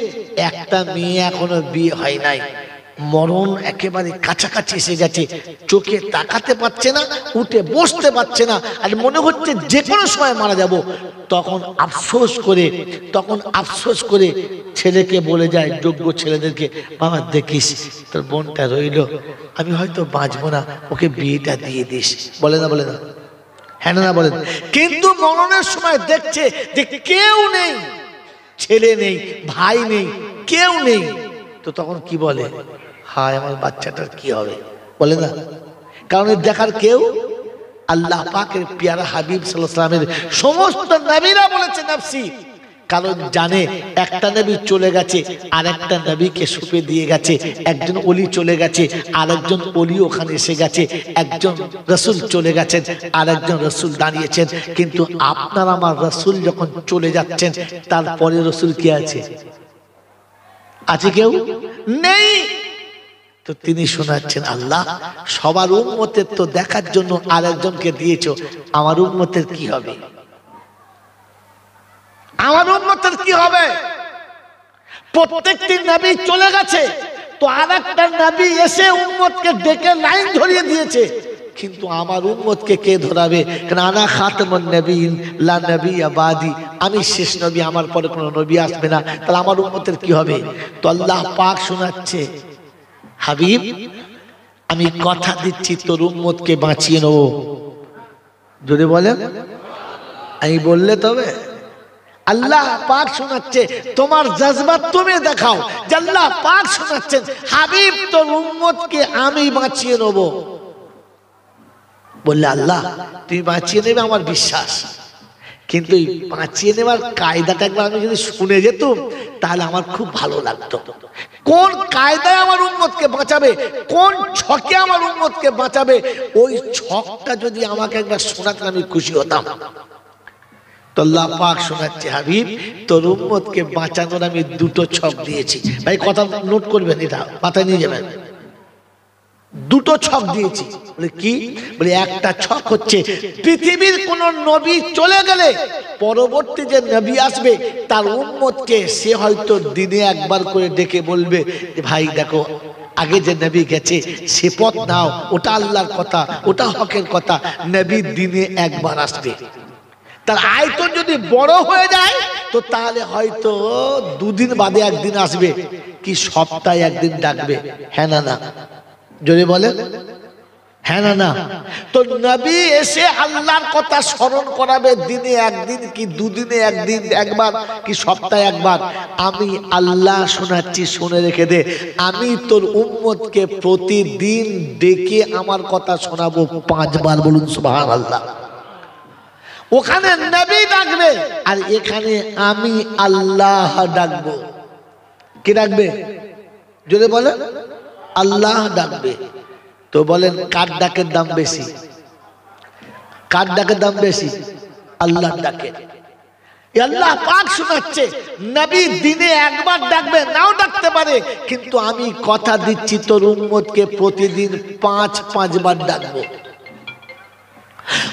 একটা মেয়ে এখনো বিয়ে হয় নাই, মরণ একেবারে কাছাকাছি এসে গেছে, চোখে তাকাতে পারছে না, উঠে বসতে পারছে না, আর মনে হচ্ছে যে কোনো সময় মারা যাব। তখন আফসোস করে ছেলেকে বলে যায়, যোগ্য ছেলেদেরকে, বাবা দেখিস তোর বোনটা রইল, আমি হয়তো বাঁচবো না, ওকে বিয়েটা দিয়ে দিস। বলে না, বলে না, হ্যাঁ না বলেন। কিন্তু মরণের সময় দেখছে যে কেউ নেই, ছেলে নেই, ভাই নেই, কেউ নেই, তো তখন কি বলে, হায় আমার বাচ্চাটার কি হবে? বলে না, কারণ দেখার কেউ। আল্লাহ পাকের পিয়ারা হাবিব সাল্লাল্লাহু আলাইহি ওয়াসাল্লামের সমস্ত নবীরা বলেছে নফসি, কারণ জানে একটা নবী চলে গেছে, আর একটা নবীকে সুপে দিয়ে গেছে, একজন ওলি চলে গেছে, আর একজন ওলি ওখানে এসে গেছে, একজন রাসূল চলে গেছেন, আর একজন রাসূল দাঁড়িয়েছেন। কিন্তু আপনার আমার রাসূল যখন চলে যাচ্ছেন, তারপরে রাসূল কি আছে? আছে কেউ? নেই। তো তিনি শোনাচ্ছেন, আল্লাহ সবার উম্মতের তো দেখার জন্য আরেকজনকে দিয়েছো, আমার উম্মতের কি হবে? আমার উম্মতের কি হবে? প্রত্যেকটি নবী চলে গেছে, তো আরেকটা নবী এসে উম্মতকে ডেকে লাইন ধরিয়ে দিয়েছে, কিন্তু আমার উম্মতকে কে ধরাবে? কারণ আনা খাতামুন নবীন লা নবিয়্যা বাদি, আমি শেষ নবী, আমার পরে কোনো নবী আসবে না, তাহলে আমার উম্মতের কি হবে? তো আল্লাহ পাক শোনাচ্ছে, হাবিব আমি কথা দিচ্ছি তোর উম্মতকে বাঁচিয়ে নেব। যদি বলেন আমি বললে তবে আল্লাহ পাক শোনাচ্ছে, তোমার জজবা তুমি দেখাও যে আল্লাহ পাক শোনাচ্ছেন, হাবিব তোর উম্মতকে আমি বাঁচিয়ে নেব। বললে আল্লাহ তুমি বাঁচিয়ে নেবে, আমার বিশ্বাস, কিন্তু এই বাঁচিয়ে নেওয়ার কায়দাটা একবার আমি যদি শুনে যেতাম তাহলে আমার খুব ভালো লাগতো। কোন কায়দায় আমার উম্মতকে বাঁচাবে, কোন ছকে আমার উম্মতকে বাঁচাবে, ওই ছকটা যদি আমাকে একবার শোনাতেন আমি খুশি হতাম। তো আল্লাহ পাক শোনাচ্ছে, হাবিব তোর উম্মতকে বাঁচানোর আমি দুটো ছক দিয়েছি। ভাই কথা নোট করবেন, এটা মাথায় নিয়ে যাবেন। দুটো ছক দিয়েছি। বলে কি? বলে একটা ছক হচ্ছে, পৃথিবীর কোন নবী চলে গেলে পরবর্তী যে নবী আসবে তার উম্মতকে সে হয়তো দিনে একবার করে ডেকে বলবে যে ভাই দেখো আগে যে নবী গেছে সে পথ নাও, ওটা আল্লাহর কথা, ওটা হকের কথা। নবী দিনে একবার আসবে, তার আয়তন যদি বড় হয়ে যায় তো তো তাহলে হয়তো দুদিন বাদে একদিন আসবে, কি সপ্তাহে একদিন ডাকবে? হ্যাঁ না না? জোরে বলেন হ্যাঁ না না? তো নবী এসে আল্লাহর কথা স্মরণ করাবে দিনে একদিন কি দুদিনে একদিন, একবার কি সপ্তাহে একবার? আমি আল্লাহ শোনাচ্ছি, শুনে রেখে দে, আমি তোর উম্মতকে প্রতিদিন ডেকে আমার কথা শোনাবো 5 বার। বলুন সুবহানাল্লাহ। ওখানে নবী ডাকবে আর এখানে আমি আল্লাহ ডাকবো। কি ডাকবে? জোরে বলেন। আল্লাহ ডাকবে। তো বলেন কার ডাকের দাম বেশি? কার ডাকের দাম বেশি? আল্লাহর ডাকে। আল্লাহ পাক শোনাচ্ছে নবী দিনে একবার ডাকবে, নাও ডাকতে পারে, কিন্তু আমি কথা দিচ্ছি তোর উম্মতকে প্রতিদিন 5 বার ডাকবো।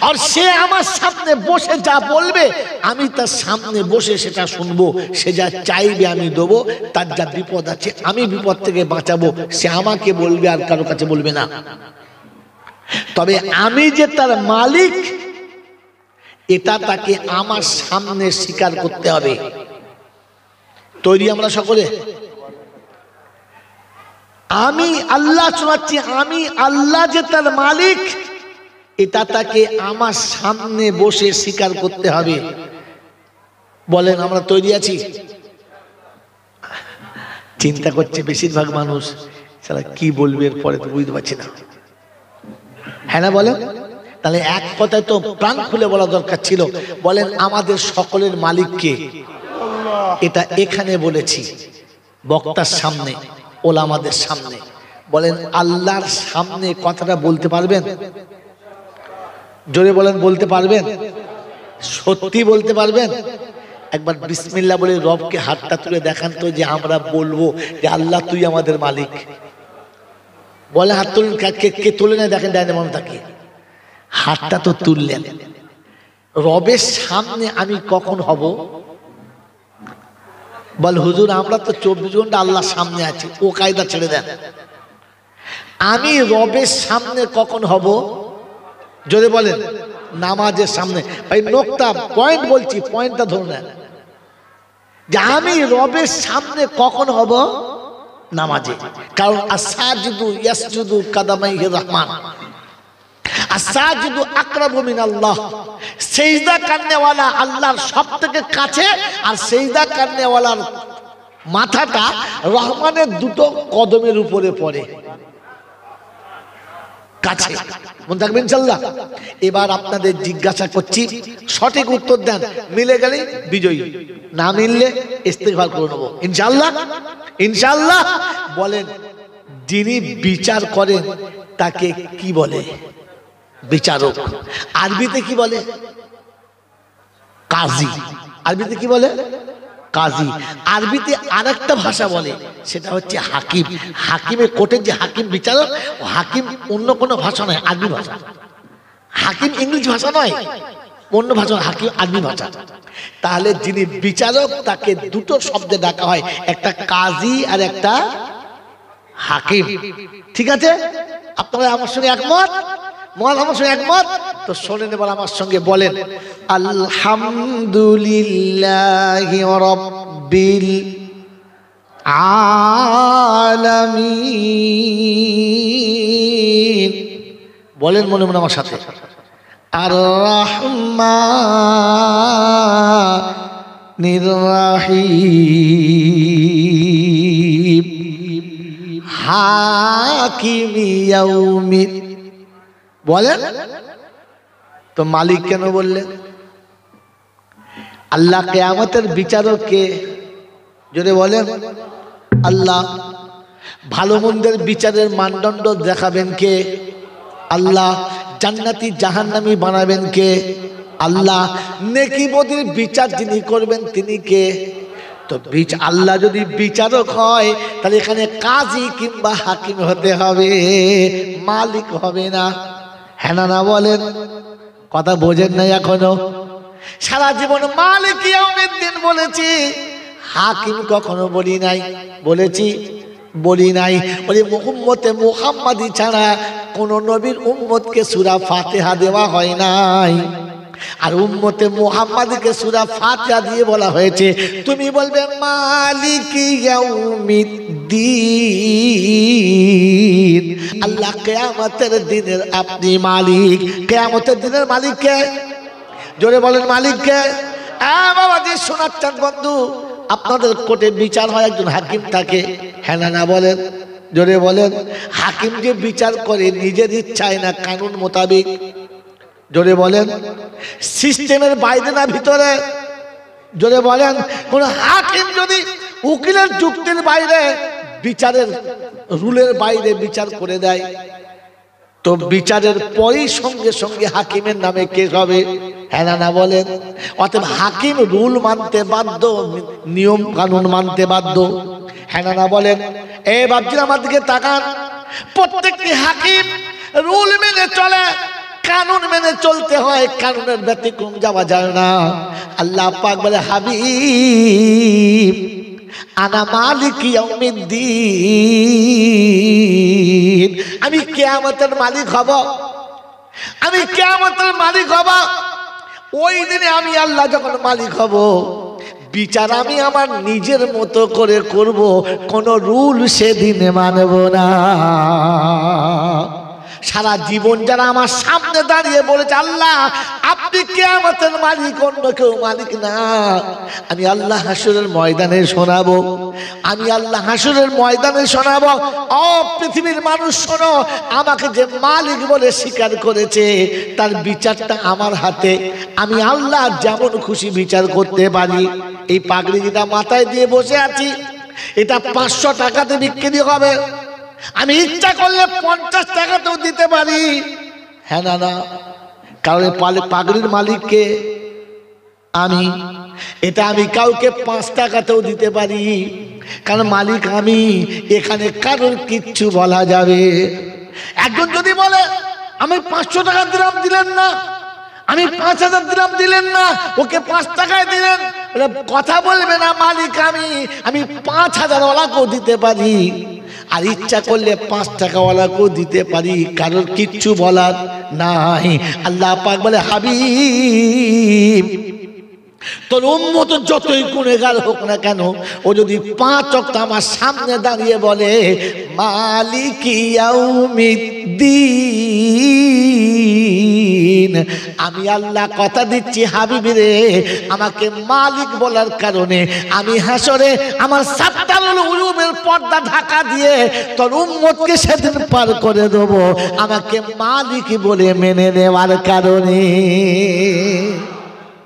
আর সে আমার সামনে বসে যা বলবে আমি তার সামনে বসে সেটা শুনবো। সে যা চাইবে আমি দেবো, তার যা বিপদ আছে আমি বিপদ থেকে বাঁচাবো, সে আমাকে বলবে আর কারো কাছে বলবে না। তবে আমি যে তার মালিক এটা তাকে আমার সামনে স্বীকার করতে হবে। তৈরি আমরা সকলে? আমি আল্লাহ শোনাচ্ছি, আমি আল্লাহ যে তার মালিক এটা তাকে আমার সামনে বসে স্বীকার করতে হবে। বলেন আমরা তৈরি আছি? চিন্তা করছে বেশিরভাগ মানুষ, সারা কি বলবে এরপরে তো বুঝতে পারছি না। হ্যাঁ না বলেন? তাহলে এক কথায় তো প্রাণ খুলে বলা দরকার ছিল। বলেন আমাদের সকলের মালিক কে? এটা এখানে বলেছি বক্তার সামনে, ওলামাদের সামনে। বলেন আল্লাহর সামনে কথাটা বলতে পারবেন? জোরে বলেন বলতে পারবেন? সত্যি বলতে পারবেন? একবার বিসমিল্লাহ বলে রবকে হাতটা তুলে দেখান তো, যে আমরা বলবো যে আল্লাহ তুই আমাদের মালিক। বলে হাত তুলেন। কে তুলে নেয় দেখেন, ডাইনে মনে থাকে হাতটা তো তুললেন। রবের সামনে আমি কখন হব? বল হুজুর আমরা তো 24 ঘন্টা আল্লাহর সামনে আছি, ও কায়দা ছেড়ে দেন। আমি রবের সামনে কখন হব? যদি বলেন নামাজের সামনে। ভাই নোকতা পয়েন্ট বলছি, পয়েন্টটা ধরে নেন যে আমি রবের সামনে কখন হব? নামাজে। কারণ আসাজিদু ইয়াসজুদু কাদামাইহির রহমান, আসাজিদু আকরাবু মিনাল্লাহ। সিজদা করনেওয়ালা আল্লাহর সবথেকে কাছে, আর সিজদা করনেওয়ালার মাথাটা রহমানের দুটো কদমের উপরে পড়ে, কাছে। মনে থাকবে ইনশাআল্লাহ। এবার আপনাদের জিজ্ঞাসা করছি, সঠিক উত্তর দেন, মিলে গেলে বিজয়ী, না মিললে ইস্তেগফার করে নেব ইনশাআল্লাহ। ইনশাআল্লাহ। বলেন যিনি বিচার করেন তাকে কি বলে? বিচারক। আরবিতে কি বলে? কাজী। আরবিতে কি বলে? কাজী। আরবিতে আরেকটা ভাষা বলে, সেটা হচ্ছে হাকিম। হাকিমের কোর্টের যে হাকিম বিচারক, ও হাকিম অন্য কোনো ভাষা নয়, আরবি ভাষা। হাকিম ইংলিশ ভাষা নয়, অন্য ভাষা, হাকিম আরবি ভাষা। তাহলে যিনি বিচারক তাকে দুটো শব্দে ডাকা হয়, একটা কাজী আর একটা হাকিম। ঠিক আছে? আপনারা আমার সঙ্গে একমত? আমার সঙ্গে একমত? তো শোনেন এবার আমার সঙ্গে বলেন আলহামদুলিল্লাহি রাব্বিল আলামিন। বলেন মনে মনে আমার সাথে, আর রহমানির রহিম হাকিমি ইয়াউমিদ। বলেন তো মালিক কেন বললেন? আল্লাহ কিয়ামতের বিচারক কে? যদি বলেন আল্লাহ। ভালো মন্দের বিচারের মানদণ্ড দেখাবেন কে? আল্লাহ। জান্নাতি জাহান্নামী বানাবেন কে? আল্লাহ। নেকি বদির বিচার যিনি করবেন তিনি কে? তো আল্লাহ যদি বিচারক হয় তাহলে এখানে কাজী কিংবা হাকিম হতে হবে, মালিক হবে না। হ্যাঁ না বলেন? কথা বোঝেন নাই এখনো? সারা জীবন মালিক ইয়াউমিদ্দিন বলেছি, হাকিম কখনো বলি নাই। বলেছি? বলি নাই। বলি উম্মতে মুহাম্মাদি ছাড়া কোন নবীর উম্মতকে সূরা ফাতিহা দেওয়া হয় নাই। আর উম্মতে মুহাম্মাদকে সূরা ফাতিহা দিয়ে বলা হয়েছে তুমি বলবে মালিকি ইয়াউমিদ্দিন। আল্লাহ কিয়ামতের দিনের আপনি মালিক। কিয়ামতের দিনের মালিক কে? জোরে বলেন মালিক কে? বাবাজি শোনাচ্ছেন বন্ধু, আপনাদের কোর্টে বিচার হয়, একজন হাকিম থাকে, হ্যাঁ না বলেন? জোরে বলেন। হাকিম যে বিচার করে নিজের ইচ্ছায় না কানুন মোতাবেক? জোরে বলেন। সিস্টেমের বাইরে না ভিতরে? জোরে বলেন। কোন হাকিম যদি উকিলের যুক্তির বাইরে, বিচারের রুলের বাইরে বিচার করে দেয়, তো বিচারের পরেই সঙ্গে সঙ্গে হাকিমের নামে কেস হবে, হ্যাঁ না বলেন? অতএব হাকিম রুল মানতে বাধ্য, নিয়ম কানুন মানতে বাধ্য, হ্যাঁ না বলেন? বাবজিরা আমার দিকে তাকান, প্রত্যেকটি হাকিম রুল মেনে চলে, কানুন মেনে চলতে হয়, কানুনের ব্যতিক্রম যাওয়া যায় না। আল্লাহ পাক বলে হাবিব আনা মালিক ইয়াউমিদ্দিন, আমি কিয়ামতের মালিক হব, আমি কিয়ামতের মালিক হব। ওই দিনে আমি আল্লাহ যখন মালিক হব, বিচার আমি আমার নিজের মতো করে করব, কোন রুল সেদিনে মানব না। সারা জীবন যারা আমার সামনে দাঁড়িয়ে বলেছে আল্লাহ আপনি কিয়ামতের মালিক, অন্য কেউ মালিক না, আমি আল্লাহ হাসরের ময়দানে শোনাবো, আমি আল্লাহ হাসরের ময়দানে শোনাবো, ও পৃথিবীর মানুষ শোনো, আমাকে যে মালিক বলে স্বীকার করেছে তার বিচারটা আমার হাতে, আমি আল্লাহ যেমন খুশি বিচার করতে পারি। এই পাগড়ি যেটা মাথায় দিয়ে বসে আছি, এটা 500 টাকাতে বিক্রি হবে, আমি ইচ্ছা করলে 50 টাকাতেও দিতে পারি, হ্যাঁ না? কারণ পাগড়ির মালিককে আমি, এটা আমি কাউকে 5 টাকাতেও দিতে পারি, কারণ মালিক আমি, এখানে কারোর কিচ্ছু বলা যাবে। একজন যদি বলে আমি 500 টাকা দিলাম, দিলেন না, আমি 5000 দিলাম, দিলেন না, ওকে 5 টাকায় দিলেন, কথা বলবে না মালিক আমি 5000 ওয়ালাকেও দিতে পারি, আর ইচ্ছা করলে 5 টাকাওয়ালাকেও দিতে পারি, কারোর কিচ্ছু বলার নাই। আল্লাহ পাক বলে হাবিব তোর উম্মত যতই গুনেগার হোক না কেন, ও যদি 5 ওয়াক্ত আমার সামনে দাঁড়িয়ে বলে মালিক ইয়াউমিদ্দিন, আমি আল্লাহ কথা দিচ্ছি হাবিব রে, আমাকে মালিক বলার কারণে আমি হাসরে আমার সাত্তারুল উলুমের পর্দা ঢাকা দিয়ে তোর উম্মতকে সেদিন পার করে দেব, আমাকে মালিক বলে মেনে নেওয়ার কারণে।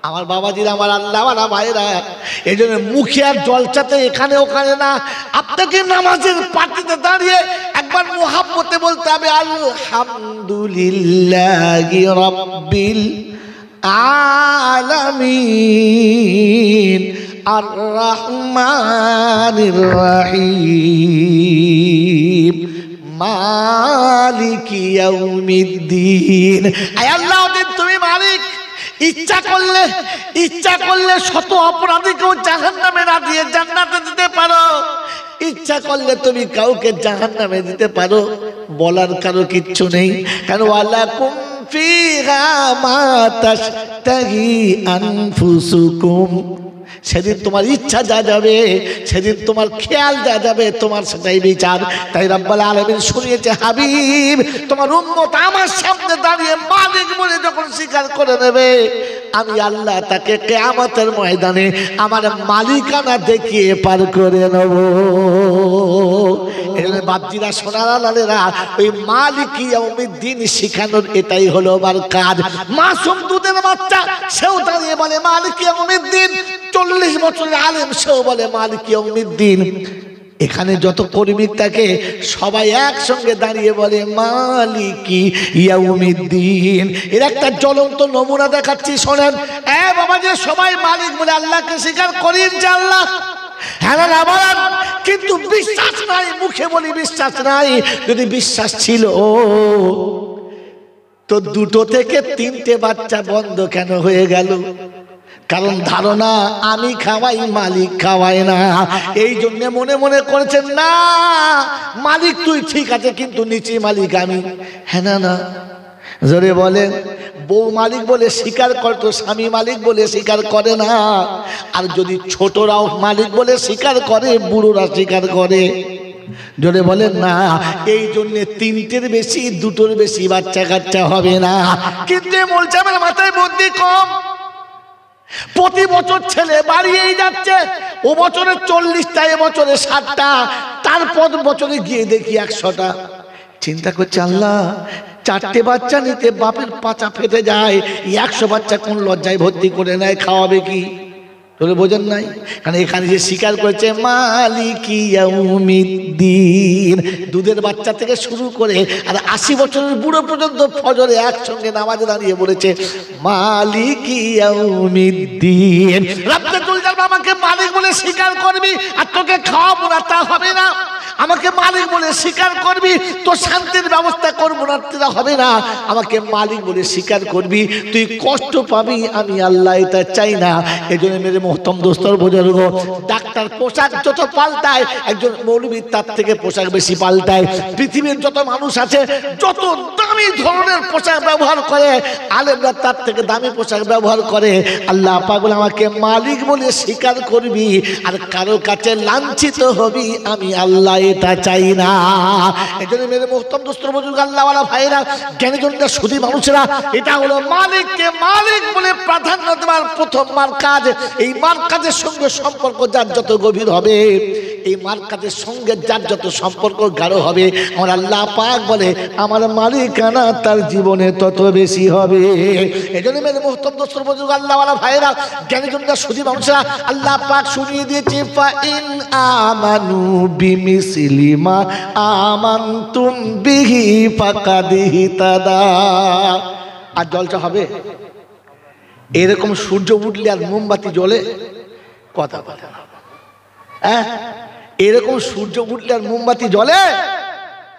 আমার বাবাজিরা, আমার আল্লাহওয়ালা ভাইরা, এই জন্য মুখিয়ার জলসাতে এখানে ওখানে না, আপনাকে নামাজের পার্টিতে দাঁড়িয়ে একবার মুহাব্বতে বলতে হবে আলহামদুলিল্লাহি রাব্বিল আলামিন আর রহমানির রহিম মালিকি ইয়াউমিদ্দিন। আয় আল্লাহ, তুমি মালিক, ইচ্ছা করলে শত অপরাধীকেও জাহান্নামে না দিয়ে জান্নাতে দিতে পারো, ইচ্ছা করলে তুমি কাউকে জাহান্নামে দিতে পারো, বলার কারো কিচ্ছু নেই। কারণ ওয়ালাকুম ফিহা মা তাশতাহি আনফুসুকুম, সেদিন তোমার ইচ্ছা যা যাবে, সেদিন তোমার খেয়াল যা যাবে, তোমার সেটাই বিচার। তাই রব্বুল আলামিন শুনিয়েছে হাবিব তোমার উম্মত আমার সামনে দাঁড়িয়ে মালিক বলে যখন স্বীকার করে নেবে, আমি আল্লাহ তাকে কিয়ামতের ময়দানে আমার মালিকানা দেখিয়ে পার করে নেব। এখানে বাপজিরা, সোনারা, লালেরা, ওই মালিক ইয়াউমিদ্দিন শিখানোর এটাই হলো আমার কাজ। মাসুম দুধের বাচ্চা সেও দাঁড়িয়ে বলে মালিক ইয়াউমিদ্দিন, 40 বছরের আলেম সেও বলে মালিক ইয়াউমিদ্দিন। এখানে যত কর্মী থাকে সবাই একসঙ্গে দাঁড়িয়ে বলে মালিকি ইয়াউমিদ্দিন। এর একটা জ্বলন্ত নমুনা দেখাচ্ছি, শোনেন। বাবা, যে সবাই মালিক বলে আল্লাহকে স্বীকার করি ইনশাআল্লাহ, হ্যাঁ না বলেন? কিন্তু বিশ্বাস নাই, মুখে বলি বিশ্বাস নাই। যদি বিশ্বাস ছিল তো 2 থেকে 3টে বাচ্চা বন্ধ কেন হয়ে গেল? কারণ ধারণা আমি খাওয়াই, মালিক খাওয়ায় না। এই জন্য মনে মনে করেছেন না মালিক তুই ঠিক আছে, কিন্তু নিচে মালিক আমি, হ্যাঁ না? জোরে বলেন। বউ মালিক বলে স্বীকার করতো, স্বামী মালিক বলে স্বীকার করে না। আর যদি ছোটরাও মালিক বলে স্বীকার করে, বুড়োরা স্বীকার করে। জোরে বলেন না। এই জন্য তিনটের বেশি, দুটোর বেশি বাচ্চা কাচ্চা হবে না। কিন্তু বলছে আমার মাথায় বুদ্ধি কম। প্রতি বছর ছেলে বাড়িয়েই যাচ্ছে। ও বছরে 40টা, এ বছরে 60টা, তারপর বছরে গিয়ে দেখি 100টা। চিন্তা করছে আল্লাহ, 4টে বাচ্চা নিতে বাপের পাচা ফেটে যায়, 100 বাচ্চা কোন লজ্জায় ভর্তি করে নেয়, খাওয়াবে কি? তোরে বোঝেন নাই? কারণ এখানে যে স্বীকার করেছে মালিকি ইয়াউমিদ্দিন, দুধের বাচ্চা থেকে শুরু করে আর 80 বছরের বুড়ো পর্যন্ত ফজরে একসঙ্গে নামাজে দাঁড়িয়ে বলেছে মালিকি ইয়াউমিদ্দিন। রাব্বুল জালাল আমাকে মালিক বলে স্বীকার করবি, আর তোকে খাওয়াবো না তা হবে না। আমাকে মালিক বলে স্বীকার করবি, তো শান্তির ব্যবস্থা করবো না তা হবে না। আমাকে মালিক বলে স্বীকার করবি, তুই কষ্ট পাবি, আমি আল্লাহ এটা চাই না। এই জন্য মেরে মোহতম দোস্তর বুজুর্গ, ডাক্তার পোশাক যত পাল্টায়, একজন মৌলবী তার থেকে পোশাক বেশি পাল্টায়। পৃথিবীর যত মানুষ আছে, যত দামি ধরনের পোশাক ব্যবহার করে, আলেমরা তার থেকে দামি পোশাক ব্যবহার করে। আল্লাহ পাক বলে আমাকে মালিক বলে স্বীকার করবি, আর কারো কাছে লাঞ্ছিত হবি, আমি আল্লাহ এটা চাই না। এই জন্য মেরে মোহতম দোস্তর বুজুর্গ, আল্লাহওয়ালা ভাইরা, জ্ঞানীজনরা, সুধী মানুষেরা, এটা হলো মালিককে মালিক বলে প্রাধান্য দেওয়ার প্রথম মার্কাজ। এই মার্কাজের সঙ্গে সম্পর্ক যার যত গভীর হবে, এই মার্কাজের সঙ্গে যার যত সম্পর্ক গাঢ় হবে, আমার আল্লাহ পাক বলে আমার মালিকানা তার জীবনে তত বেশি হবে। এই জন্য মেরে মোহতম দোস্তর বুজুর্গ, আল্লাহওয়ালা ভাইরা, জ্ঞানীজনরা, সুধী মানুষেরা, আল্লাহ পাক শুনিয়ে দিয়েছে ফাইন আমানু বিমিসলি মা আমানতুম বিহি ফাকাদ ইহতাদা। আর জলসা হবে এরকম সূর্য উঠলে আর মোমবাতি জ্বলে, কথা বলে না। হ্যাঁ, এরকম সূর্য উঠলে আর মোমবাতি জ্বলে,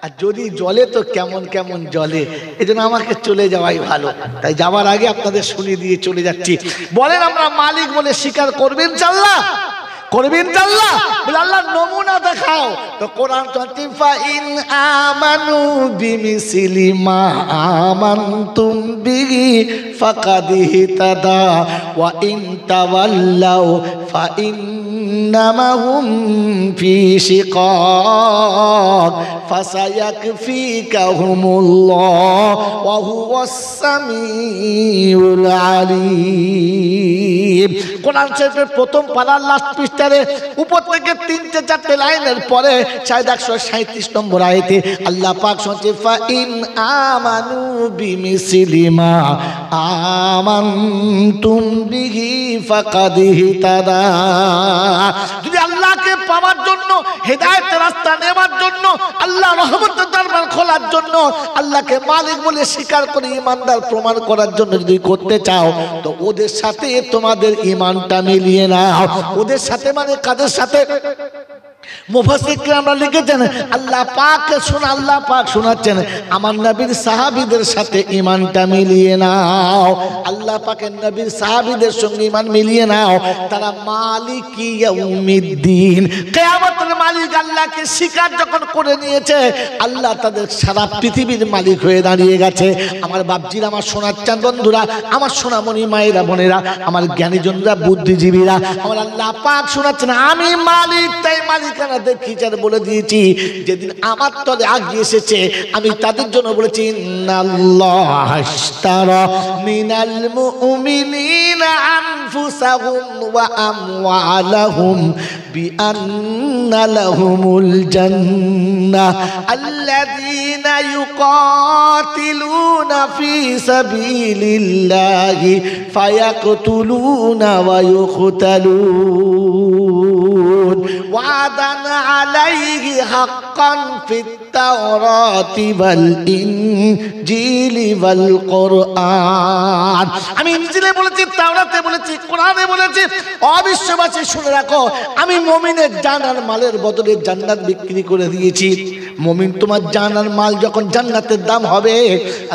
আর যদি জ্বলে তো কেমন কেমন জ্বলে। এই জন্য আমাকে চলে যাওয়াই ভালো। তাই যাওয়ার আগে আপনাদের শুনিয়ে দিয়ে চলে যাচ্ছি। বলেন আমরা মালিক বলে স্বীকার করবেন আল্লাহ? করবেন আল্লাহ? বলে আল্লাহ নমুনা দেখাও। তো কোরআন ফাইন আমানু বিমিসলি মা আমানতুম বিহি ফাকাদ ইহতাদা ওয়া ইন তাওয়াল্লাউ ফাইন্নামা হুম ফি শিকাক ফাসায়াকফিকাহুমুল্লাহ ওয়া হুয়াস সামিউল আলিম। কোরআন শরীফের প্রথম পারার লাস্ট পৃষ্ঠারে উপর থেকে 3-4 লাইনের পরে 137 নম্বর আয়াতে আল্লাহ পাক শুনছে ফাইন আমানু বিমিসলি মা আমানতুম বিহি ফাকাদ ইহতাদা। যদি আল্লাহকে পাওয়ার জন্য, হেদায়েতের রাস্তা নেওয়ার জন্য, আল্লাহ রহমতের দরবার খোলার জন্য, আল্লাহকে মালিক বলে স্বীকার করে ইমানদার প্রমাণ করার জন্য যদি করতে চাও, তো ওদের সাথে তোমাদের ঈমানটা মিলিয়ে নাও। ওদের সাথে মানে কাদের সাথে? মুফাসসিররা আমরা লিখেছেন আল্লাহ পাক শোনাচ্ছেন আমার নবীর সাহাবীদের সাথে ঈমানটা মিলিয়ে নাও। আল্লাহ পাকের নবীর সাহাবীদের সঙ্গে ঈমান মিলিয়ে নাও। তারা মালিকি ইয়াউমিদ্দিন, কিয়ামতের মালিক আল্লাহকে স্বীকার যখন করে নিয়েছে, আল্লাহ তাদের সারা পৃথিবীর মালিক হয়ে দাঁড়িয়ে গেছে। আমার বাপজিরা, আমার শোনাচ্ছেন বন্ধুরা, আমার সোনামণি মায়েরা, বোনেরা, আমার জ্ঞানীজনরা, বুদ্ধিজীবীরা, আমার আল্লাহ পাক শোনাচ্ছেন আমি মালিক। তাই মালিকানা দেখিয়েছেন, বলে দিয়েছি যেদিন আমার তলে আগে এসেছে আমি তাদের জন্য বলেছি ইন্নাল্লাহ আশতারা মিনাল মুমিনিনা আনফুসাহুম ওয়া আমওয়ালাহুম বিআন্না লাহুমুল জান্নাহ আল্লাযীনা ইউকাতিলুনা ফি সাবিলিল্লাহি ফায়াকতুলুনা ওয়া ইউকতালুন ওয়াদান আলাইহি হাক্কান ফিত তাওরাতি ওয়াল ইনজিলি ওয়াল কুরআন। আমি ইনজিলে বলেছি, তাওরাতে বলেছি, কোরআনে বলেছি। অবিশ্ববাসী শুনে রাখো, আমি মুমিনের জান আর মালের বদলে জান্নাত বিক্রি করে দিয়েছি। মুমিন তোমার জান আর মাল যখন জান্নাতের দাম হবে,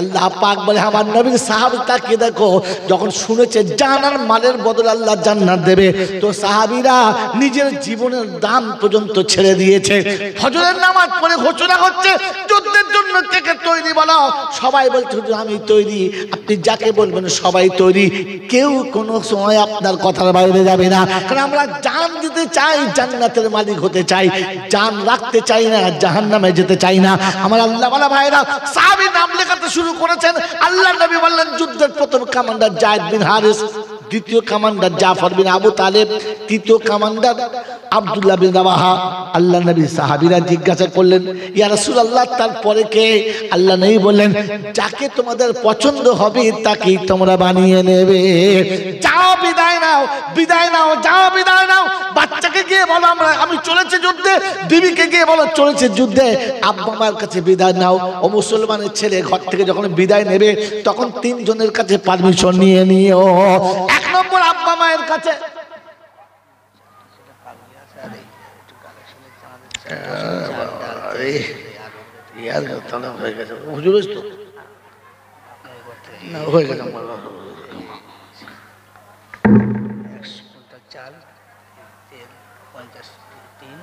আল্লাহ পাক বলে আমার নবীর সাহাবী তাকিয়ে দেখো, যখন শুনেছে জান আর মালের বদলে আল্লাহ জান্নাত দেবে, তো সাহাবীরা নিজের জীবনের দাম পর্যন্ত ছেড়ে দিয়েছে। ফজরের নামাজ পড়ে ঘোষণা হচ্ছে যুদ্ধের জন্য থেকে তৈরি বলো, সবাই বলছে আমি তৈরি। আপনি যাকে বলবেন সবাই তৈরি, কেউ কোনো সময় আপনার কথার বাইরে যাবে না। কারণ আমরা জান দিতে চাই, জান্নাতের মালিক হতে চাই, জান রাখতে চাই না, জাহান্নামে যেতে চাই না। আমার আল্লাহ ওয়ালা ভাইরা সাহাবী নাম লেখাতে শুরু করেছেন। আল্লাহ নবী বললেন যুদ্ধের প্রথম কমান্ডার যায়েদ বিন হারিস, দ্বিতীয় কমান্ডার জাফর বিন আবু তালেব, তৃতীয় কমান্ডার আব্দুল্লাহ বিন রাওয়াহা। আল্লাহ নবী সাহাবীরা জিজ্ঞাসা করলেন ইয়া রাসূলুল্লাহ তারপরে কে? আল্লাহ নবী বললেন যাকে তোমাদের পছন্দ হবে তাকেই তোমরা বানিয়ে নেবে। যাও বিদায় নাও, বিদায় নাও, যাও বিদায় নাও। বাচ্চাকে গিয়ে বলো আমি চলেছি যুদ্ধে, বিবিকে গিয়ে বলো চলেছে যুদ্ধে, আব্বা মায়ের কাছে বিদায় নাও। ও মুসলমানের ছেলে ঘর থেকে যখন বিদায় নেবে তখন তিনজনের কাছে পারমিশন নিয়ে নিও। এক নম্বর আব্বা মায়ের কাছে, হয়ে গেছে চাল, তেল 53,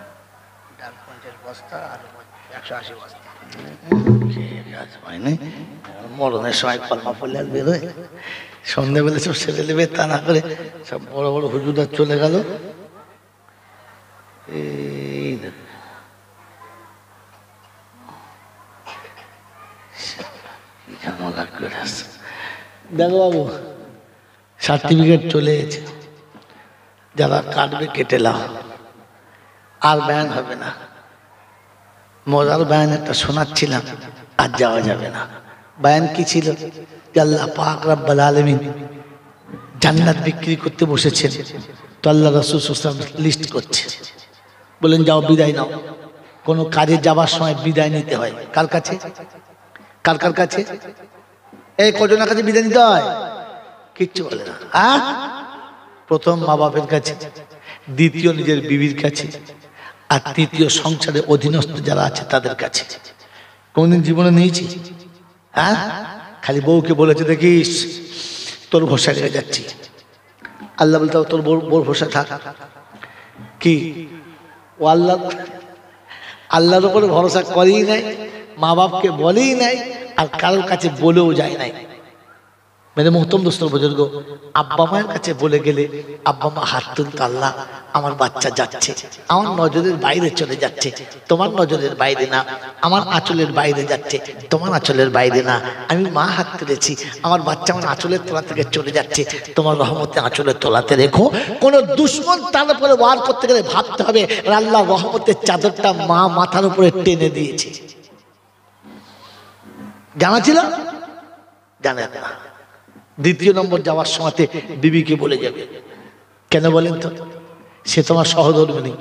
ডাল 50 বস্তা, আর 180 বস্তা। মরণের সময় কলমা পড়লে আর বেরোয়, সন্ধ্যেবেলা সব সেরে নেবে, তা না করে সব বড় বড় হুজুরা চলে গেল। এই দেখো বাবু সার্টিফিকেট চলে এসেছে, যারা কাটবে কেটে লাও, আর ব্যান হবে না। মজার ব্যান একটা শোনাচ্ছিলাম, আর যাওয়া যাবে না। ব্যান কি ছিল? আল্লাহ পাক রব্বুল আলামিন জান্নাত বিক্রি করতে বসেছেন, তো আল্লাহ রাসূল সাল্লাল্লাহু আলাইহি ওয়াসাল্লাম লিস্ট করছে, বলেন যাও বিদায় নাও। কোনো কাজে যাবার সময় বিদায় নিতে হয় কার কাছে? কার কার কাছে? এই কজনের কাছে বিদায় নিতে হয়? কিচ্ছু বলে না। প্রথম মা বাপের কাছে, দ্বিতীয় নিজের বিবির কাছে, আর তৃতীয় সংসারের অধীনস্থ যারা আছে তাদের কাছে। কোনদিন জীবনে নিয়েছি? খালি বউকে বলেছে দেখিস তোর ভরসা রেখে যাচ্ছি। আল্লাহ বলতে তোর বউর ভরসা থাক। কি ও আল্লাহর উপরে ভরসা করেই নাই, মা বাপকে বলেই নাই, আর কারোর কাছে বলেও যায় নাই। মেরে মোহতম দোস্ত বুজুর্গ, আব্বা মায়ের কাছে বলে গেলে আব্বা মা হাত তুলতে, আল্লাহ আমার বাচ্চা যাচ্ছে, আমার নজরের বাইরে চলে যাচ্ছে, তোমার নজরের বাইরে না, আমার আঁচলের বাইরে যাচ্ছে, তোমার আঁচলের বাইরে না। আমি মা হাত তুলেছি, আমার বাচ্চা আমার আঁচলের তলা থেকে চলে যাচ্ছে, তোমার রহমতে আঁচলের তলাতে রেখো। কোন দুশ্মন তার উপরে ওয়ার করতে গেলে ভাবতে হবে আল্লাহ রহমতের চাদরটা মা মাথার উপরে টেনে দিয়েছে। জানা ছিল? জানেন না। দ্বিতীয় নম্বর যাওয়ার সময় বিবিকে বলে যাবে। কেন বলেন তো? সে তোমার সহধর্মিণী,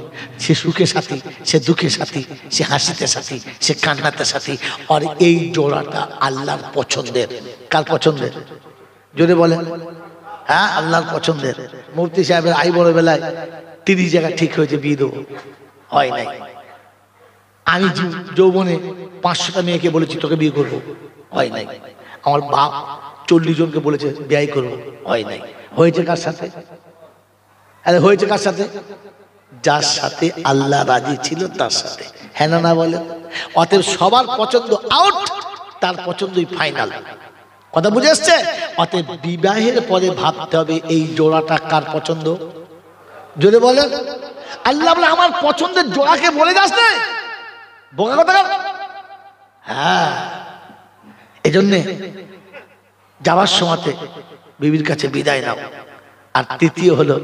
সে সুখে সাথী, সে দুঃখে সাথী, সে হাসিতে সাথী, সে কান্নাতে সাথী। আর এই জোড়াটা আল্লাহর পছন্দের। কার পছন্দের? জোরে বলেন। আল্লাহর পছন্দের। মুফতি সাহেবের আই বড় বেলায় 30 জায়গা ঠিক হয়েছে বিয়ে দেবো, হয় নাই। আমি যৌবনে 500টা মেয়েকে বলেছি তোকে বিয়ে করবো, হয় নাই। আমার বাপ 40 জনকে বলেছে বিয়ে করবো, হয় নাই। হয়েছে কার সাথে? আরে হয়েছে কার সাথে? যার সাথে আল্লাহ রাজি ছিল তার সাথে। হ্যাঁ না বলেন? অতএব সবার পছন্দ আউট, তার পছন্দই ফাইনাল। কথা বুঝে আসছে? অতএব বিবাহের পরে ভাবতে হবে এই জোড়াটা কার পছন্দ। জোরে বলেন। আল্লাহ বলে আমার পছন্দের জোড়াকে বলে যাস না, বোকা কথা। হ্যাঁ, এজন্যে যাওয়ার সময়তে বিবির কাছে বিদায় নাও। আর তৃতীয় হলো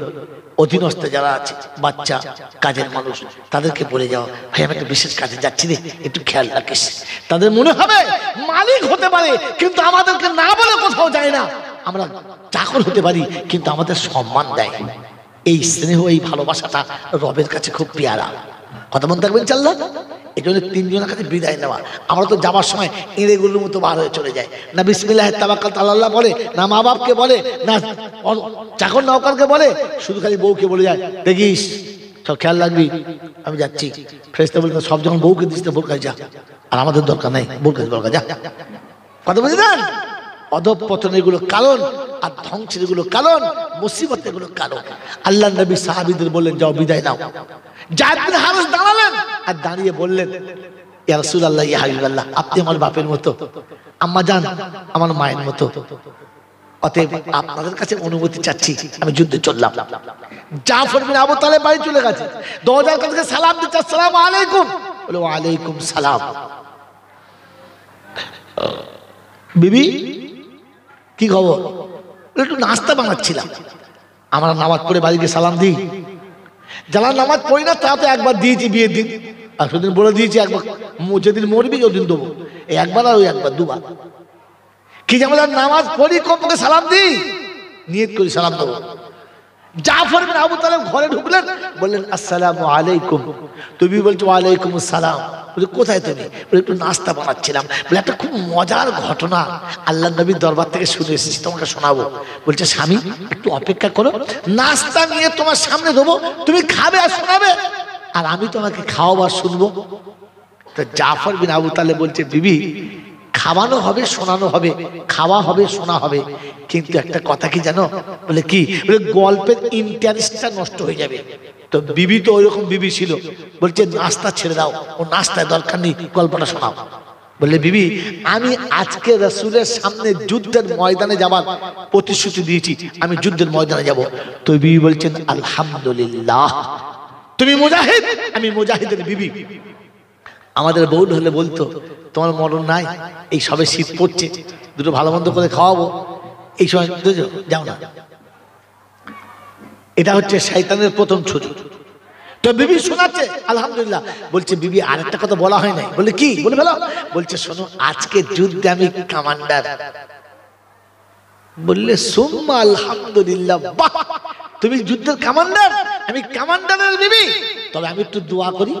অধীনস্থ যারা আছে, বাচ্চা, কাজের মানুষ, তাদেরকে বলে যাও ভাই আমি একটা বিশেষ কাজে যাচ্ছি রে, একটু খেয়াল রাখিস। তাদের মনে হবে মালিক হতে পারে কিন্তু আমাদেরকে না বলে কোথাও যায় না। আমরা চাকর হতে পারি কিন্তু আমাদের সম্মান দেয়। এই স্নেহ, এই ভালোবাসাটা রবের কাছে খুব পেয়ারা। কথা বলতে থাকবেন চাল্লা। এই জন্য 3 জনের কাছে বিদায় নেওয়া। আমরা তো যাবার সময় এঁড়েগুলোর মতো বার হয়ে চলে যায়, না বিসমিল্লাহ তাওয়াক্কালতু আলাল্লাহ বলে, না মা বাপকে বলে, না চাকর নৌকারকে বলে, শুধু খালি বউকে বলে যায় দেখিস সব খেয়াল রাখবি, আমি যাচ্ছি। ফেরেশতা বললেন সব যখন বউকে দিস তো বউর কাছে যা, আর আমাদের দরকার নাই, বউর কাছে যা। কথা বুঝলেন? অধঃপতনের এগুলো কারণ, আর ধ্বংসের এগুলো কারণ, মুসিবতের এগুলো কারণ। আল্লাহ নবী সাহাবীদের বললেন যাও বিদায় নাও। যায়েদ বিন হারেস দাঁড়ালেন আর দাঁড়িয়ে বললেন ইয়া রাসূলুল্লাহ, ইয়া হাবিবাল্লাহ, আপনি আমার বাপের মতো, আম্মা জান আমার মায়ের মতো, অতএব আপনাদের কাছে অনুমতি চাচ্ছি, আমি যুদ্ধে চললাম। জাফর বিন আবু তালেব বাড়ি চলে গেছে, দরজার কাছে সালাম দিচ্ছে, আসসালামু আলাইকুম। বলে ওয়া আলাইকুম সালাম। বিবি কি খবর? একটু নাস্তা বানাচ্ছিলাম, আমরা নামাজ পড়ে বাড়িতে সালাম দিই। যারা নামাজ পড়ি না তা তো একবার দিয়েছি বিয়ের দিন, আর সেদিন বলে দিয়েছি একবার, যেদিন মরবি ওদিন দেবো, এই একবার আর ওই একবার দুবার। কি যে আমরা নামাজ পড়ি কমপক্ষে সালাম দিই, নিয়ত করি সালাম দেবো। জাফর বিন আবু তালেব ঘরে ঢুকলেন, বললেন আসসালামু আলাইকুম। তুমি বলছো ওয়ালাইকুম আসসালাম। বলে কোথায় তুমি? বলে একটু নাস্তা বানাচ্ছিলাম। বলে একটা খুব মজার ঘটনা আল্লাহ নবীর দরবার থেকে শুনে এসেছি, তোমাকে শোনাবো। বলছে স্বামী একটু অপেক্ষা করো, নাস্তা নিয়ে তোমার সামনে দেবো, তুমি খাবে আর শোনাবে, আর আমি তোমাকে খাওয়াবার শুনবো। তো জাফর বিন আবু তালেব বলছে বিবি, খাওয়ানো হবে শোনানো হবে, খাওয়া হবে শোনা হবে, কিন্তু একটা কথা কি জানো? বলে কি? বলে গল্পের ইন্টারেস্টটা নষ্ট হয়ে যাবে। তো বিবি তো ওইরকম বিবি ছিল, বলছে নাস্তা ছেড়ে দাও, ও নাস্তায় দরকার নেই, গল্পটা শোনাও। বললে বিবি আমি আজকে রাসূলের সামনে যুদ্ধের ময়দানে যাবার প্রতিশ্রুতি দিয়েছি, আমি যুদ্ধের ময়দানে যাব। তো বিবি বলছেন আলহামদুলিল্লাহ, তুমি মুজাহিদ, আমি মুজাহিদের বিবি। আমাদের বউ হলে বলতো তোমার মরণ নাই, এই সবে শীত পড়ছে, দুটো ভালো মন্দ করে খাওয়াবো, এই সময় যাও না। এটা হচ্ছে শয়তানের প্রথম সুযোগ। তো বিবি শোনাচ্ছে আলহামদুলিল্লাহ। বলছে বিবি আরেকটা কথা বলা হয় নাই। বলে কি? বলে ফেলো। বলছে শোনো আজকে যুদ্ধে আমি কামান্ডার। বললে সুম্মা আলহামদুলিল্লাহ, বাহ, তুমি যুদ্ধের কামান্ডার, আমি কামান্ডারের বিবি। তবে আমি একটু দোয়া করি,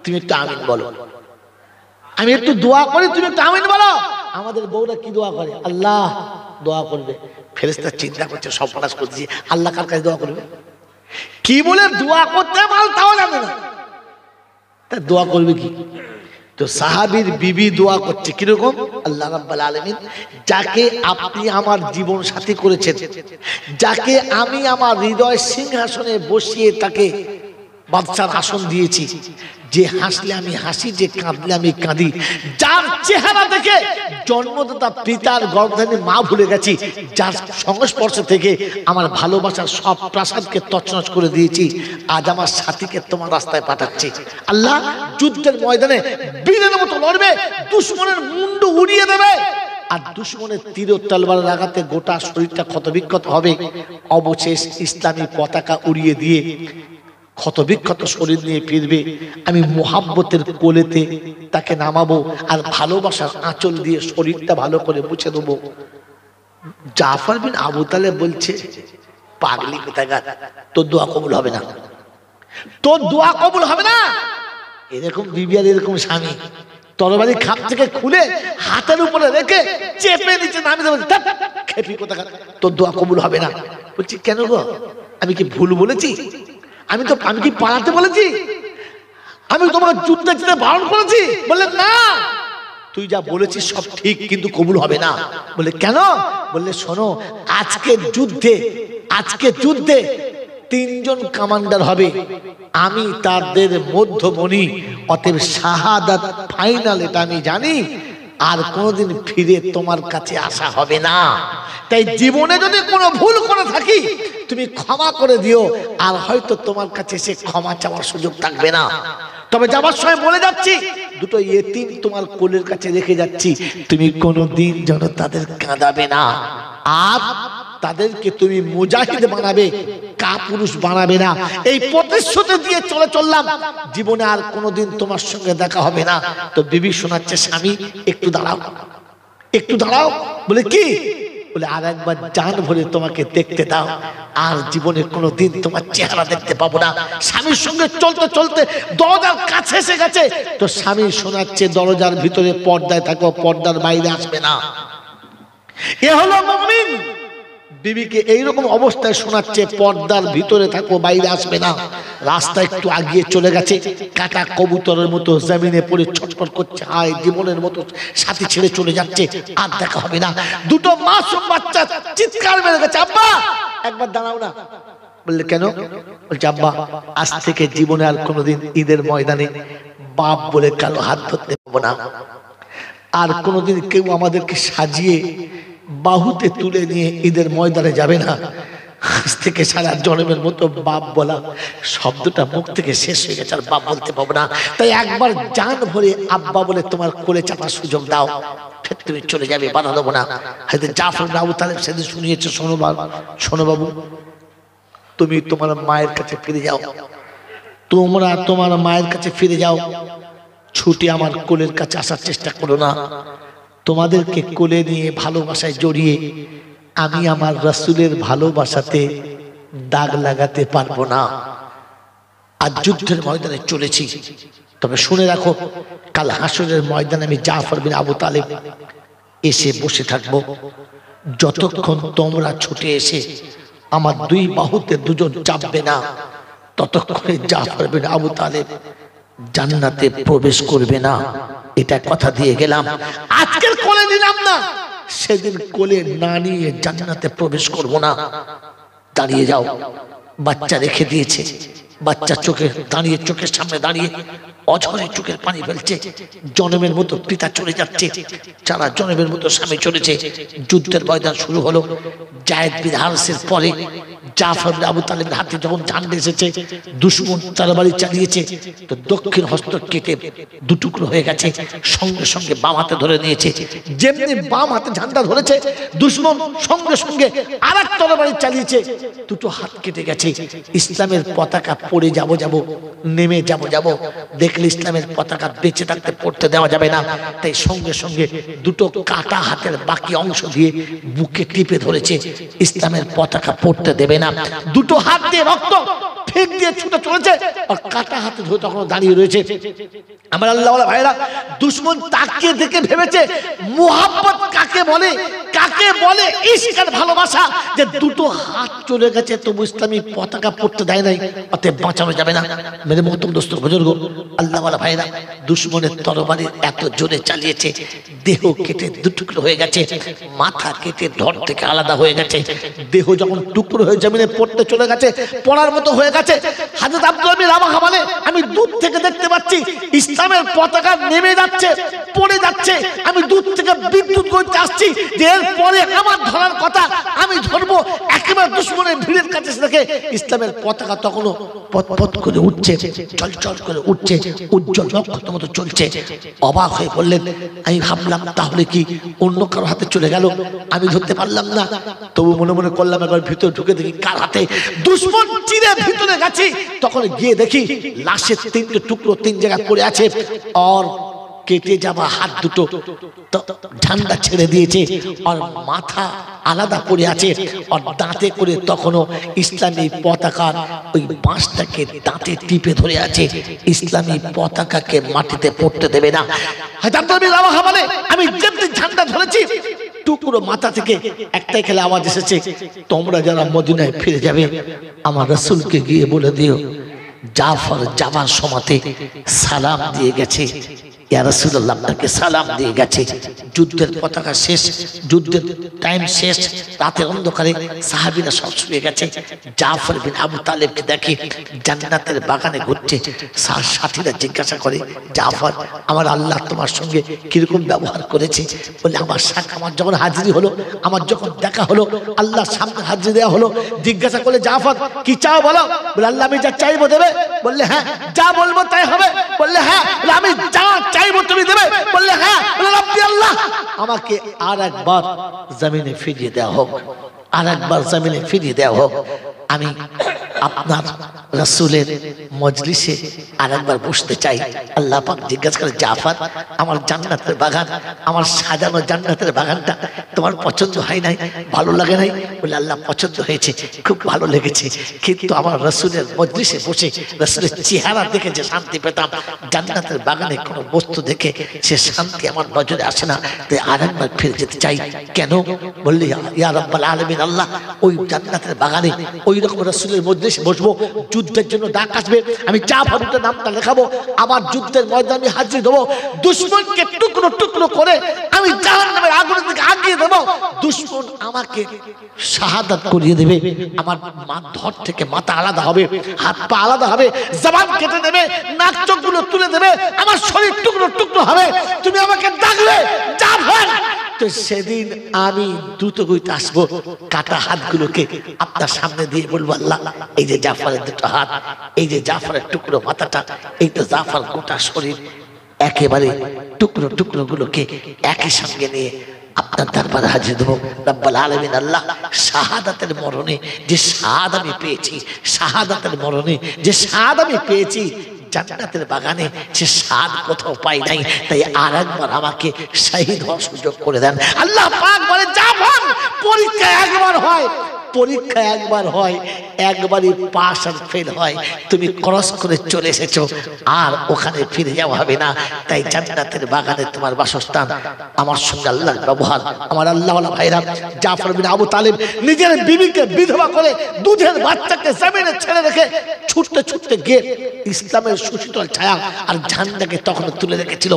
তুমি একটু আমিন বলো। আমি একটু দোয়া করি, তুমি একটু আমিন বলো। আমাদের বউরা কি দোয়া করে? আল্লাহ দোয়া করবে। ফেরেশতা চিন্তা করছে সর্বনাশ করছে, আল্লাহ কার কাছে দোয়া করবে? কি বলে দোয়া করতে পারো তাও জানে না, তা দোয়া করবে কি? তো সাহাবীর বিবি দোয়া করছে কিরকম? আল্লাহ রাব্বুল আলামিন, যাকে আপনি আমার জীবন সাথী করেছেন, যাকে আমি আমার হৃদয় সিংহাসনে বসিয়ে তাকে বাদশার আসন দিয়েছি, যে হাসলে আমি হাসি, যে কাঁদলে আমি কাঁদি, যার চেহারা দেখে জন্মদাতা পিতার গর্ভধারী মা ভুলে গেছি, যার সংস্পর্শ থেকে আমার ভালোবাসার সব প্রাসাদকে তছনছ করে দিয়েছি, আজ আমার সাথীকে তোমার রাস্তায় পাঠাচ্ছি। আল্লাহ যুদ্ধের ময়দানে বীরের মতো লড়বে, দুশমনের মুন্ডু উড়িয়ে দেবে, আর দুশমনের তীর তলবারের আঘাতে গোটা শরীরটা ক্ষতবিক্ষত হবে, অবশেষ ইসলামী পতাকা উড়িয়ে দিয়ে ক্ষতবিক্ষত শরীর নিয়ে ফিরবে। আমি মোহাব্বতের কোলেতে তাকে নামাবো, আর ভালোবাসার আঁচল দিয়ে শরীরটা ভালো করে মুছে দেবো। জাফর বিন আবু তালেব বলছে পাগলি কোথাকার, তোর দোয়া কবুল হবে না, তোর দোয়া কবুল হবে না। এরকম বিবি আর এরকম স্বামী, তরবারি খাপ থেকে খুলে হাতের উপরে রেখে চেপে নিচে নামিয়ে দেবে, খেপি কোথাকার, তোর দোয়া কবুল হবে না। বলছি কেন গো, আমি কি ভুল বলেছি? আমি কি পালাতে বলেছি? আমি তোমাকে যুদ্ধে যেতে বারণ করেছি? বললেন না, তুই যা বলেছিস সব ঠিক, কিন্তু কবুল হবে না। বলে কেন? বললে শোনো, আজকে যুদ্ধে তিনজন কমান্ডার হবে, আমি তাদের মধ্যমণি, অতএব শাহাদাত ফাইনাল, এটা আমি জানি, আর কোনোদিন ফিরে তোমার কাছে আসা হবে না। তাই জীবনে যদি কোনো ভুল করে থাকি তুমি ক্ষমা করে দিও, আর হয়তো তোমার কাছে সে ক্ষমা চাওয়ার সুযোগ থাকবে না। তবে যাবার সময় বলে যাচ্ছি, দুটো ইয়েতিম তোমার কোলের কাছে রেখে যাচ্ছি, তুমি কোনোদিন যেন তাদের কাঁদাবে না, আর তাদেরকে তুমি মুজাহিদ বানাবে, কাপুরুষ বানাবে না। এই প্রতিশ্রুতি দিয়ে চললাম, জীবনে আর কোনোদিন তোমার সঙ্গে দেখা হবে না। তো বিবি শোনাচ্ছে স্বামী একটু দাঁড়াও, একটু দাঁড়াও। বলে কি? বলে আর একবার জান ভরে তোমাকে দেখতে দাও, আর জীবনে কোনোদিন তোমার চেহারা দেখতে পাবো না। স্বামীর সঙ্গে চলতে চলতে দরজার কাছে এসে গেছে, তো স্বামী শোনাচ্ছে দরজার ভিতরে পর্দায় থাকো, পর্দার বাইরে আসবে না। এ হলো মুমিন। বিবিকে এইরকম অবস্থায় শোনাচ্ছে, পর্দার ভিতরে থাকো, বাইরে আসবে না। রাস্তা একটু আগিয়ে চলে গেছে, কাকা কবুতরের মতো জমিনে পড়ে ছটফট করছে, হায় জীবনের মতো সাথী ছেড়ে চলে যাচ্ছে, আর দেখা হবে না। দুটো মাসুম বাচ্চা চিৎকার মেরে গেছে, আব্বা একবার দাঁড়াও না। বললে কেন? বলছে আব্বা আজ থেকে জীবনে আর কোনোদিন ঈদের ময়দানে বাপ বলে কারো হাত ধরতে পারবো না, আর কোনোদিন কেউ আমাদেরকে সাজিয়ে বাহুতে তুলে নিয়ে ঈদের ময়দানে যাবে না। আজ থেকে সারা জন্মের মতো বাপ বলা শব্দটা মুখ থেকে শেষ হয়ে গেছে, আর বাপ বলতে পারবো না। তাই একবার জান ভরে আব্বা বলে তোমার কোলে চাপার সুযোগ দাও, ফের তুমি চলে যাবে, বাধা দেবো না। হয়তো জাফর ইবনে আবু তালেব সেদিন শুনিয়েছে, শোনো বাবু, তুমি তোমার মায়ের কাছে ফিরে যাও, তোমরা তোমার মায়ের কাছে ফিরে যাও, ছুটে আমার কোলের কাছে আসার চেষ্টা করো না। তোমাদেরকে কোলে নিয়ে ভালোবাসায় জড়িয়ে আমি আমার রাসূলের ভালোবাসাতে দাগ লাগাতে পারবো না। আজ যুদ্ধের ময়দানে চলেছি, তবে শুনে রাখো, কাল হাসরের ময়দানে আমি জাফর বিন আবু তালেব এসে বসে থাকবো। যতক্ষণ তোমরা ছুটে এসে আমার দুই বাহুতে দুজন চাপবে না, ততক্ষণে জাফর বিন আবু তালেব জান্নাতে প্রবেশ করবে না। এটা কথা দিয়ে গেলাম, আজকের কোলে নিলাম না, সেদিন কোলে না নিয়ে জান্নাতে প্রবেশ করব না। দাঁড়িয়ে যাও, বাচ্চা রেখে দিয়েছে, বাচ্চা চোখে দাঁড়িয়ে, চোখের সামনে দাঁড়িয়ে অঝরে চোখের পানি ফেলছে। জনমের মতো পিতা চলে যাচ্ছে, যারা জনমের মতো স্বামী চলেছে। যুদ্ধের ময়দান শুরু হলো। জায়েদ বিন হারেসের পরে জাফর বিন আবু তালেবের হাতে যখন ঝান্ডা এসেছে, দুশমন তরবারি চালিয়েছে, তো দক্ষিণ হস্ত কেটে দুটুকরো হয়ে গেছে, সঙ্গে সঙ্গে বাম হাতে ধরে নিয়েছে। যেমনি বাম হাতে ঝান্ডা ধরেছে, দুশমন সঙ্গে সঙ্গে আরেক তরবারি চালিয়েছে, দুটো হাত কেটে গেছে। ইসলামের পতাকা পড়ে যাব নেমে যাব, দেখলে ইসলামের পতাকা বেঁচে থাকতে পড়তে দেওয়া যাবে না। তাই সঙ্গে সঙ্গে দুটো কাটা হাতের বাকি অংশ দিয়ে বুকে টিপে ধরেছে, ইসলামের পতাকা পড়তে দেবে না। দুটো হাত দিয়ে রক্ত ফেক দিয়ে ছুটে চলেছে, আর কাটা হাতে ধরে তখন দাঁড়িয়ে রয়েছে। আমার আল্লাহওয়ালা ভাইরা, দুশমন তাকিয়ে দেখে ভেবেছে মুহাব্বত কাকে বলে, কাকে বলে ইশক আর ভালোবাসা, যে দুটো হাত চলে গেছে তবু ইসলামী পতাকা পড়তে দেয় নাই, অতএব বাঁচানো যাবে না। মেরে মহতরম দোস্ত বুজুর্গ, আল্লাহওয়ালা ভাইরা, দুশমনের তরবারি এত জোরে চালিয়েছে, দেহ কেটে দুটুকরো হয়ে গেছে, মাথা কেটে ধর থেকে আলাদা হয়ে গেছে। দেহ যখন টুকরো হয়ে জমিনে পড়তে চলে গেছে, পড়ার মতো হয়ে গেছে, হযরত আব্দুল্লাহ বিন রাওয়াহা বলে আমি দূর থেকে দেখতে পাচ্ছি ইসলামের পতাকা নেমে যাচ্ছে, পড়ে যাচ্ছে। আমি দূর থেকে বিদ্যুৎ গতিতে আসছি, যে এরপরে আমার ধরার কথা, আমি ধরবো। একেবারে দুশমনের ভিড়ের কাছে দেখে ইসলামের পতাকা তখনও পথ করে উঠছে, চল করে উঠছে, উজ্জ্বল নক্ষত্রের মতো চলছে। অবাক হয়ে বললেন, আমি ভাবলাম তাহলে কি অন্য কারো হাতে চলে গেল, আমি ধরতে পারলাম না। তবু মনে মনে করলাম একবার ভিতরে ঢুকে দেখি কার হাতে। দুশমন চিরে ভিতরে গেছি, তখন গিয়ে দেখি লাশের তিনটে টুকরো তিন জায়গায় পড়ে আছে, আর কেটে যাওয়া হাত দুটো ঝান্ডা ছেড়ে দিয়েছে, আর মাথা আলাদা পড়ে আছে, আর দাঁতে করে তখনও ইসলামী পতাকার ওই বাঁশটাকে দাঁতে টিপে ধরে আছে। ইসলামী পতাকাকে মাটিতে পড়তে দেবে না। আমি যেমনি ঝান্ডা ধরেছি, টুকরো মাথা থেকে একটাই খেলে আওয়াজ এসেছে, তোমরা যারা মদিনায় ফিরে যাবে আমার রাসূলকে গিয়ে বলে দিও জাফর যাবার সময়তে সালাম দিয়ে গেছে, ইয়া রাসূলুল্লাহ আপনাকে সালাম দিয়ে গেছে। যুদ্ধের পতাকা শেষ, যুদ্ধের টাইম শেষ, রাতের অন্ধকারে সাহাবীরা সব শুয়ে গেছে। জাফর বিন আবু তালেবকে দেখে জান্নাতের বাগানে ঘুরছে। সাথীরা জিজ্ঞাসা করে, জাফর আমার আল্লাহ তোমার সঙ্গে কিরকম ব্যবহার করেছে? বলে আমার যখন হাজিরি হলো, আমার যখন দেখা হলো, আল্লাহর সামনে হাজিরি দেওয়া হলো। জিজ্ঞাসা করলে, জাফর কি চাও বলো? বলে আল্লাহ আমি যা চাইবো দেবে। বললে হ্যাঁ। যা বলবো তাই হবে? বললে হ্যাঁ। আমি যা চাইবো তুমি দেবে? বললে হ্যাঁ। রব্বি আল্লাহ, আমাকে আর একবার জমিনে ফিরিয়ে দেওয়া হোক, আর একবার জমিনে ফিরিয়ে দেওয়া হোক। আমি আপনার রাসূলের মজলিসে আরেকবার বসতে চাই। আল্লাহ পাক জিজ্ঞাসা করে, জাফর আমার জান্নাতের বাগান, আমার সাজানো জান্নাতের বাগানটা তোমার পছন্দ হয় নাই, ভালো লাগে নাই? বলে আল্লাহ পছন্দ হয়েছে, খুব ভালো লেগেছে, কিন্তু আমার রাসূলের মজলিসে বসে রাসূলের চেহারা দেখে যে শান্তি পেতাম, জান্নাতের বাগানে কোনো বস্তু দেখে সে শান্তি আমার নজরে আসে না, তাই আরেকবার ফিরে যেতে চাই। কেন? বললি ইয়া রাব্বাল আলামিন, আল্লাহ ওই জান্নাতের বাগানে ওই রকম রাসূলের মজলিসে বসবো, যুদ্ধের জন্য ডাক আসবে, আমি জাফরের নামটা লেখাবো, আবার যুদ্ধের ময়দানে হাজির দেবো, দুশমনকে টুকরো টুকরো করে আমি জাহান্নামের আগুনের দিকে আগিয়ে দেবো, দুশমন আমাকে শাহাদাত করিয়ে দেবে, আমার ধর থেকে মাথা আলাদা হবে, হাত পা আলাদা হবে, জবান কেটে দেবে, নাক চোখগুলো তুলে দেবে, আমার শরীর টুকরো টুকরো হবে, তুমি আমাকে ডাকবে জাফর। তো সেদিন আমি দ্রুত গতিতে আসবো, কাটা হাতগুলোকে আপনার সামনে দিয়ে বলবো, আল্লাহ এই যে জাফরের দুটো হাত, এই যে জাফরের টুকরো মাথাটা, এই তো জাফর গোটা শরীর, একেবারে টুকরো টুকরো গুলোকে একই সঙ্গে নিয়ে আপনার দরবারে হাজির দেবো। রব্বুল আলামিন, আল্লাহ শাহাদাতের মরণে যে শাহাদ আমি পেয়েছি, শাহাদাতের মরণে যে শাহাদ আমি পেয়েছি, জান্নাতের বাগানে সে স্বাদ কোথাও পাই নাই, তাই আর একবার আমাকে শহীদ হওয়ার সুযোগ করে দেন। আল্লাহ পাক বলে, জাফর পরীক্ষা একবার হয়, পরীক্ষা একবার হয়, একবারই পাস আর ফেল হয়, তুমি ক্রস করে চলে এসেছো, আর ওখানে ফিরে যাওয়া হবে না, তাই জান্নাতের বাগানে তোমার বাসস্থান। আমার সঙ্গে আল্লাহর ব্যবহার। আমার আল্লাহওয়ালা ভাইরা, জাফর বিন আবু তালিব নিজের বিবিকে বিধবা করে দুধের বাচ্চাকে জমিনে ছেড়ে রেখে ছুটতে ছুটতে গিয়ে ইসলামের সুশীতল ছায়া আর ঝান্ডাকে তখন তুলে রেখেছিল।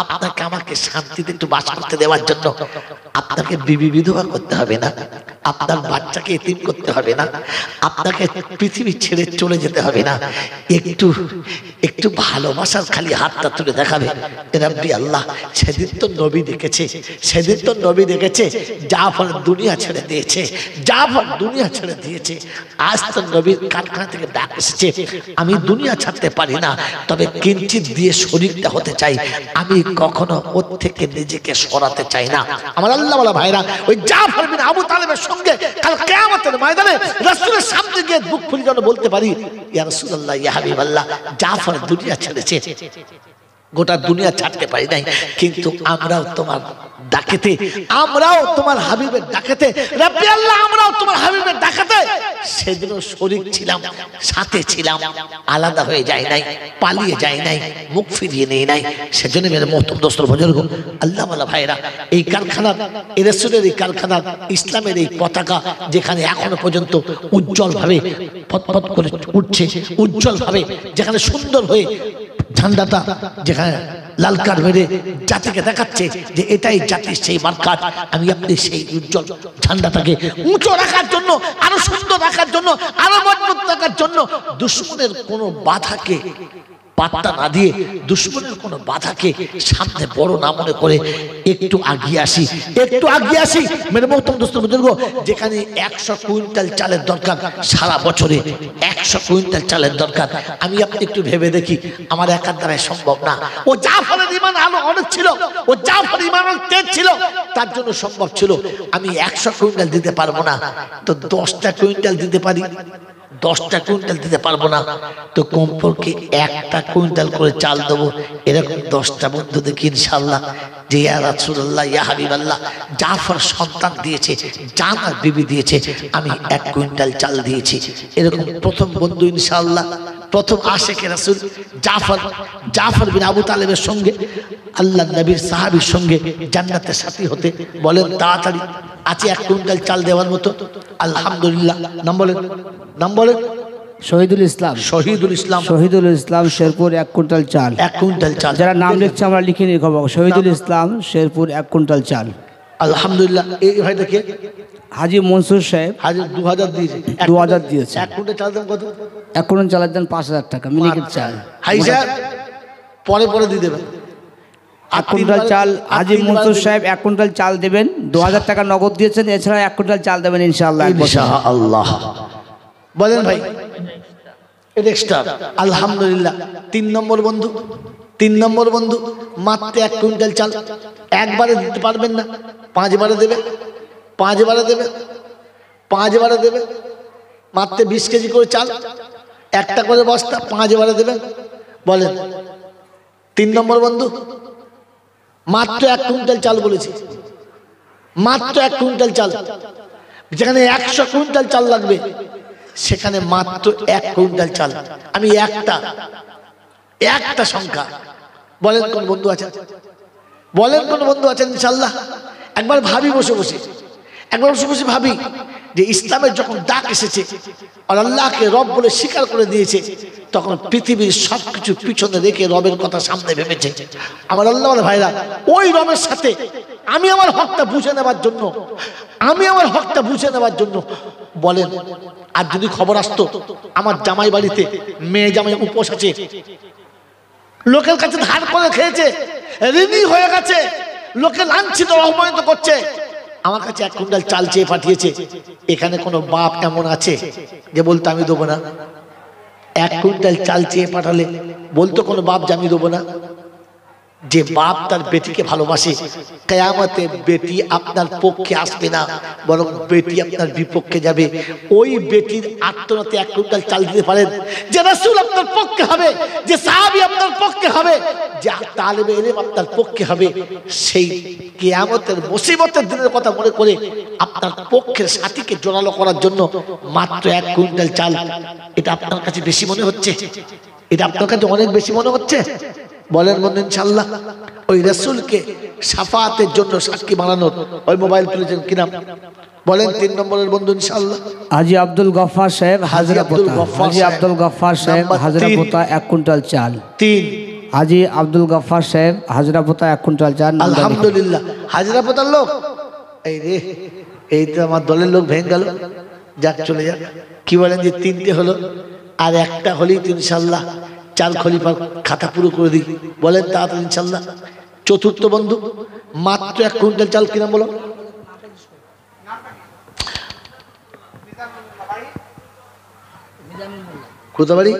আপনাকে আমাকে শান্তিতে একটু বাস করতে দেওয়ার জন্য আপনাকে বিবি বিধবা করতে হবে না, আপনার বাচ্চাকে এতিম করতে হবে না, আপনাকে পৃথিবী ছেড়ে চলে যেতে হবে না, একটু একটু ভালোবাসার খালি হাতটা তুলে দেখাবে। রাব্বি আল্লাহ, সেদিন তো নবী দেখেছে, সেদিন তো নবী দেখেছে জাফর দুনিয়া ছেড়ে দিয়েছে, জাফর দুনিয়া ছেড়ে দিয়েছে, আজ তো নবীর কারখানা থেকে ডাক এসেছে, আমি দুনিয়া ছাড়তে পারি না, তবে কিঞ্চিত দিয়ে শরীরটা হতে চাই, আমি কখনো ওর থেকে নিজেকে সরাতে চাই না। আমার আল্লাহওয়ালা ভাইরা, ওই জাফর বিন আবু তালেবের সঙ্গে কাল কিয়ামতের ময়দানে রাসূলের সামনে গিয়ে বুক ফুলে যেন বলতে পারি, ইয়া রাসূলুল্লাহ, ইয়া হাবিবাল্লাহ, জাফর দুনিয়া ছেড়েছে, গোটা দুনিয়া ছাড়তে পারি নাই, কিন্তু আমরাও তোমার ডাকেতে, আমরাও তোমার হাবিবের ডাকেতে, রাব্বি আল্লাহ, আমরাও তোমার হাবিবের ডাকেতে সেদিনও শরীক ছিলাম, সাথে ছিলাম, আলাদা হয়ে যায় নাই, পালিয়ে যায় নাই, মুখ ফিরিয়ে নেই নাই। সেজন্য মেরে মোহতরম দোস্ত বুজুর্গ, আল্লাহওয়ালা ভাইরা, এই কারখানা, এই রাসূলের এই কারখানা, ইসলামের এই পতাকা যেখানে এখনো পর্যন্ত উজ্জ্বল ভাবে ফটফট করে উঠছে, উজ্জ্বল ভাবে যেখানে সুন্দর হয়ে ঝান্ডাটা যেখানে লাল কার্ড মেরে জাতিকে দেখাচ্ছে যে এটাই জাতির সেই মার্কাট, আমি আপনি সেই উজ্জ্বল ঝান্ডাটাকে উঁচু রাখার জন্য, আরো সুন্দর রাখার জন্য, আরো মজবুত রাখার জন্য দুশ্মনের কোনো বাধাকে পাত্তা না দিয়ে, দুশ্মনের কোনো বাধাকে সামনে বড় না মনে করে একটু আগিয়ে আসি, একটু আগিয়ে আসি। মেরে মোহতরম দোস্ত বুজুর্গ, যেখানে 100 কুইন্টাল চালের দরকার, সারা বছরে 100 কুইন্টাল চালের দরকার, আমি আপনি একটু ভেবে দেখি, আমার একার দ্বারাই সম্ভব না। ও জাফরের ঈমান আলো অনেক ছিল, ও জাফর ঈমান তেজ ছিল, তার জন্য সম্ভব ছিল। আমি 100 কুইন্টাল দিতে পারবো না, তো 10টা কুইন্টাল দিতে পারি, 10টা কুইন্টাল দিতে পারবো না, তো কমপক্ষে 1টা কুইন্টাল করে চাল দেবো। এরকম 10টা বন্ধু দেখি ইনশাআল্লাহ, যে ইয়া রাসূলুল্লাহ, ইয়া হাবিবাল্লাহ, জাফর সন্তান দিয়েছে, জান আর বিবি দিয়েছে, আমি 1 কুইন্টাল চাল দিয়েছি। এরকম প্রথম বন্ধু ইনশাআল্লাহ, প্রথম আশিকে রাসূল জাফর, জাফর বিন আবু তালেবের সঙ্গে আল্লাহ নবীর সাহাবীর সঙ্গে জান্নাতের সাথী হতে বলেন। তাড়াতাড়ি আছে 1 কুইন্টাল চাল দেওয়ার মতো? আলহামদুলিল্লাহ। নাম বলেন, নাম বলেন। শহীদুল ইসলাম, শহীদুল ইসলাম, শহীদুল ইসলাম শেরপুর 1 কুইন্টাল চাল। 1 কুইন্টাল চাল। যারা নাম লিখছে আমরা লিখে নিয়ে খবর, শহীদুল ইসলাম শেরপুর 1 কুইন্টাল চাল। আলহামদুলিল্লাহ। এই ভাই দেখে হাজি মনসুর সাহেব হাজি 2000 দিয়েছে, 2000 দিয়েছে। 1 কুইন্টাল চাল দাম কত? 1 কুইন্টাল চালের দাম 5000 টাকা মিনিকেট চাল। হাই স্যার, পরে পরে দিয়ে দেবেন। 1 কুইন্টাল চাল হাজি মনসুর সাহেব 1 কুইন্টাল চাল দেবেন, 2000 টাকা নগদ দিয়েছেন, এছাড়া 1 কুইন্টাল চাল দেবেন ইনশাআল্লাহ। ইনশাআল্লাহ। বলেন ভাই, এক্সট্রা। আলহামদুলিল্লাহ। 3 নম্বর বন্ধু, 3 নম্বর বন্ধু মাত্র 1 কুইন্টাল চাল। একবারে দিতে পারবেন না, 5 বারে দেবে, 5 বারে দেবে, 5 বারে দেবে, মাত্র 20 কেজি করে চাল, একটা করে বস্তা, 5 বারে দেবেন। বলেন 3 নম্বর বন্ধু, মাত্র 1 কুইন্টাল চাল বলেছি, মাত্র 1 কুইন্টাল চাল। যেখানে 100 কুইন্টাল চাল লাগবে সেখানে মাত্র 1 কুইন্টাল চাল। আমি একটা সংখ্যা, বলেন কোন বন্ধু আছেন? বলেন কোন বন্ধু আছেন? ইনশাল্লাহ একবার ভাবি, বসে বসে একবার বসে বসে ভাবি যে ইসলামের যখন ডাক এসেছে আর আল্লাহকে রব বলে স্বীকার করে দিয়েছে, তখন পৃথিবীর সবকিছু পিছনে রেখে রবের কথা সামনে ভেবেছে। আমার আল্লাহ বলে ভাইরা, ওই রবের সাথে আমি আমার হকটা বুঝে নেবার জন্য, বলেন আর যদি খবর আসতো আমার জামাই বাড়িতে মেয়ে জামাই উপোস আছে, লোকের কাছে ধার করে খেয়েছে, ঋণী হয়ে গেছে, লোকে লাঞ্ছিত অপমানিত করছে, আমার কাছে 1 কুইন্টাল চাল চেয়ে পাঠিয়েছে, এখানে কোনো বাপ এমন আছে যে বলতো আমি দেবো না? 1 কুইন্টাল চাল চেয়ে পাঠালে বলতো কোনো বাপ যে আমি দেবো না? যে বাপ তার বেটিকে ভালোবাসে, কিয়ামতে বেটি আপনার পক্ষে আসবে না, বরং বেটি আপনার বিপক্ষে যাবে। ওই বেটির আত্মনাতে 1 কুইন্টাল চাল দিতে পারেন, যে রাসূল আপনার পক্ষে হবে, যে সাহাবী আপনার পক্ষে হবে, যে তালেবে ইলম আপনার পক্ষে হবে, সেই কিয়ামতের মুসিবতের দিনের কথা মনে করে আপনার পক্ষের সাথীকে জোরালো করার জন্য মাত্র 1 কুইন্টাল চাল, এটা আপনার কাছে বেশি মনে হচ্ছে? এটা আপনার কাছে অনেক বেশি মনে হচ্ছে? বলেন বন্ধু ইনশাআল্লাহ ওই রাসূলকে শাফাআতের জন্য সাক্ষী বানানোর ওই মোবাইল তুলেছেন কি নাম? বলেন 3 নম্বরের বন্ধু ইনশাআল্লাহ। হাজী আব্দুল গফফার সাহেব হাজরাপোতা, হাজী আব্দুল গফফার সাহেব হাজরাপোতা 1 কুইন্টাল চাল। 3 হাজী আব্দুল গফফার সাহেব হাজরাপোতা 1 কুইন্টাল চাল। আলহামদুলিল্লাহ, হাজরাপোতার লোক, এই রে, এই তো আমার দলের লোক ভেঙে গেল, যাক চলে যাক। কি বলেন যে 3টে হলো, আর একটা হলেই তো ইনশাআল্লাহ 4 খলিফার খাতা পুরো করে দিই। বলেন তাড়াতাড়ি ইনশাআল্লাহ। 4র্থ বন্ধু, মাত্র 1 কুইন্টাল চাল, কিনা বলো? কোথা বাড়ি?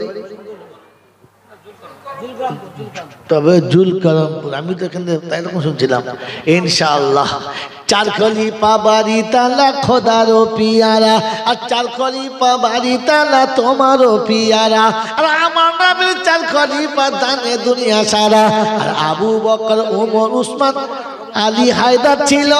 তবে জুলকারামপুর, আমি তো এখানে তাই রকম শুনছিলাম। ইনশাআল্লাহ 4 খলিফা বাড়ি তালা খোদারও পিয়ারা, আর 4 খলিফা বাড়ি তালা তোমারও পিয়ারা, আর আমার নামের 4 খলিফা দানে দুনিয়া সারা, আর আবু বকর ওমর উসমান আলী হায়দার ছিল।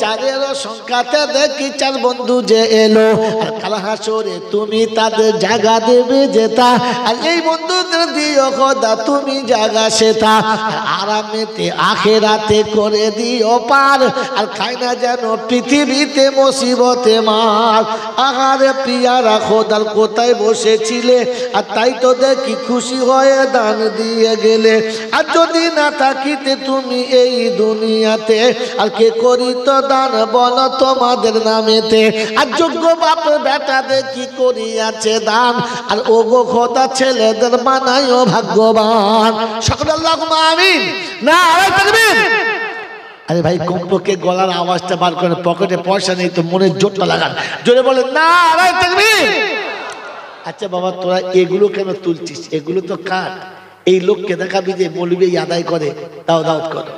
4-এর সংখ্যাতে দেখি 4 বন্ধু যে এলো, আর কাল হাসরে তুমি তাদের জায়গা দেবে যেতা, আর এই বন্ধুদের দিও খোদা তুমি জায়গা সেটা, আর আরামেতে আখেরাতে করে দিও পার, আর খাই না যেন পৃথিবীতে মুসিবতে মার। আহারে পিয়ারা খোদার কোথায় বসেছিলে, আর তাই তো দেখি খুশি হয়ে দান দিয়ে গেলে, আর যদি না থাকিতে তুমি এই দুনিয়াতে, আর কে করিত দান বলো তোমাদের নামেতে, আর যোগ্য বাপ বেটা দেখি করিয়াছে দান, আর ওগো খোদা ছেলেদের বানায়ও ভাগ্যবান। সকলে আল্লাহুম্মা আমিন। নারে তাকবীর। আরে ভাই কমপক্ষে গলার আওয়াজটা বার করে, পকেটে পয়সা নেই তো মনের জোরটা লাগান, জোরে বলেন নারে তাকবীর। আচ্ছা বাবা, তোরা এগুলো কেন তুলছিস? এগুলো তো কাট, এই লোককে দেখাবি যে মৌলবি আদায় করে, দাও দাওয়াত করো।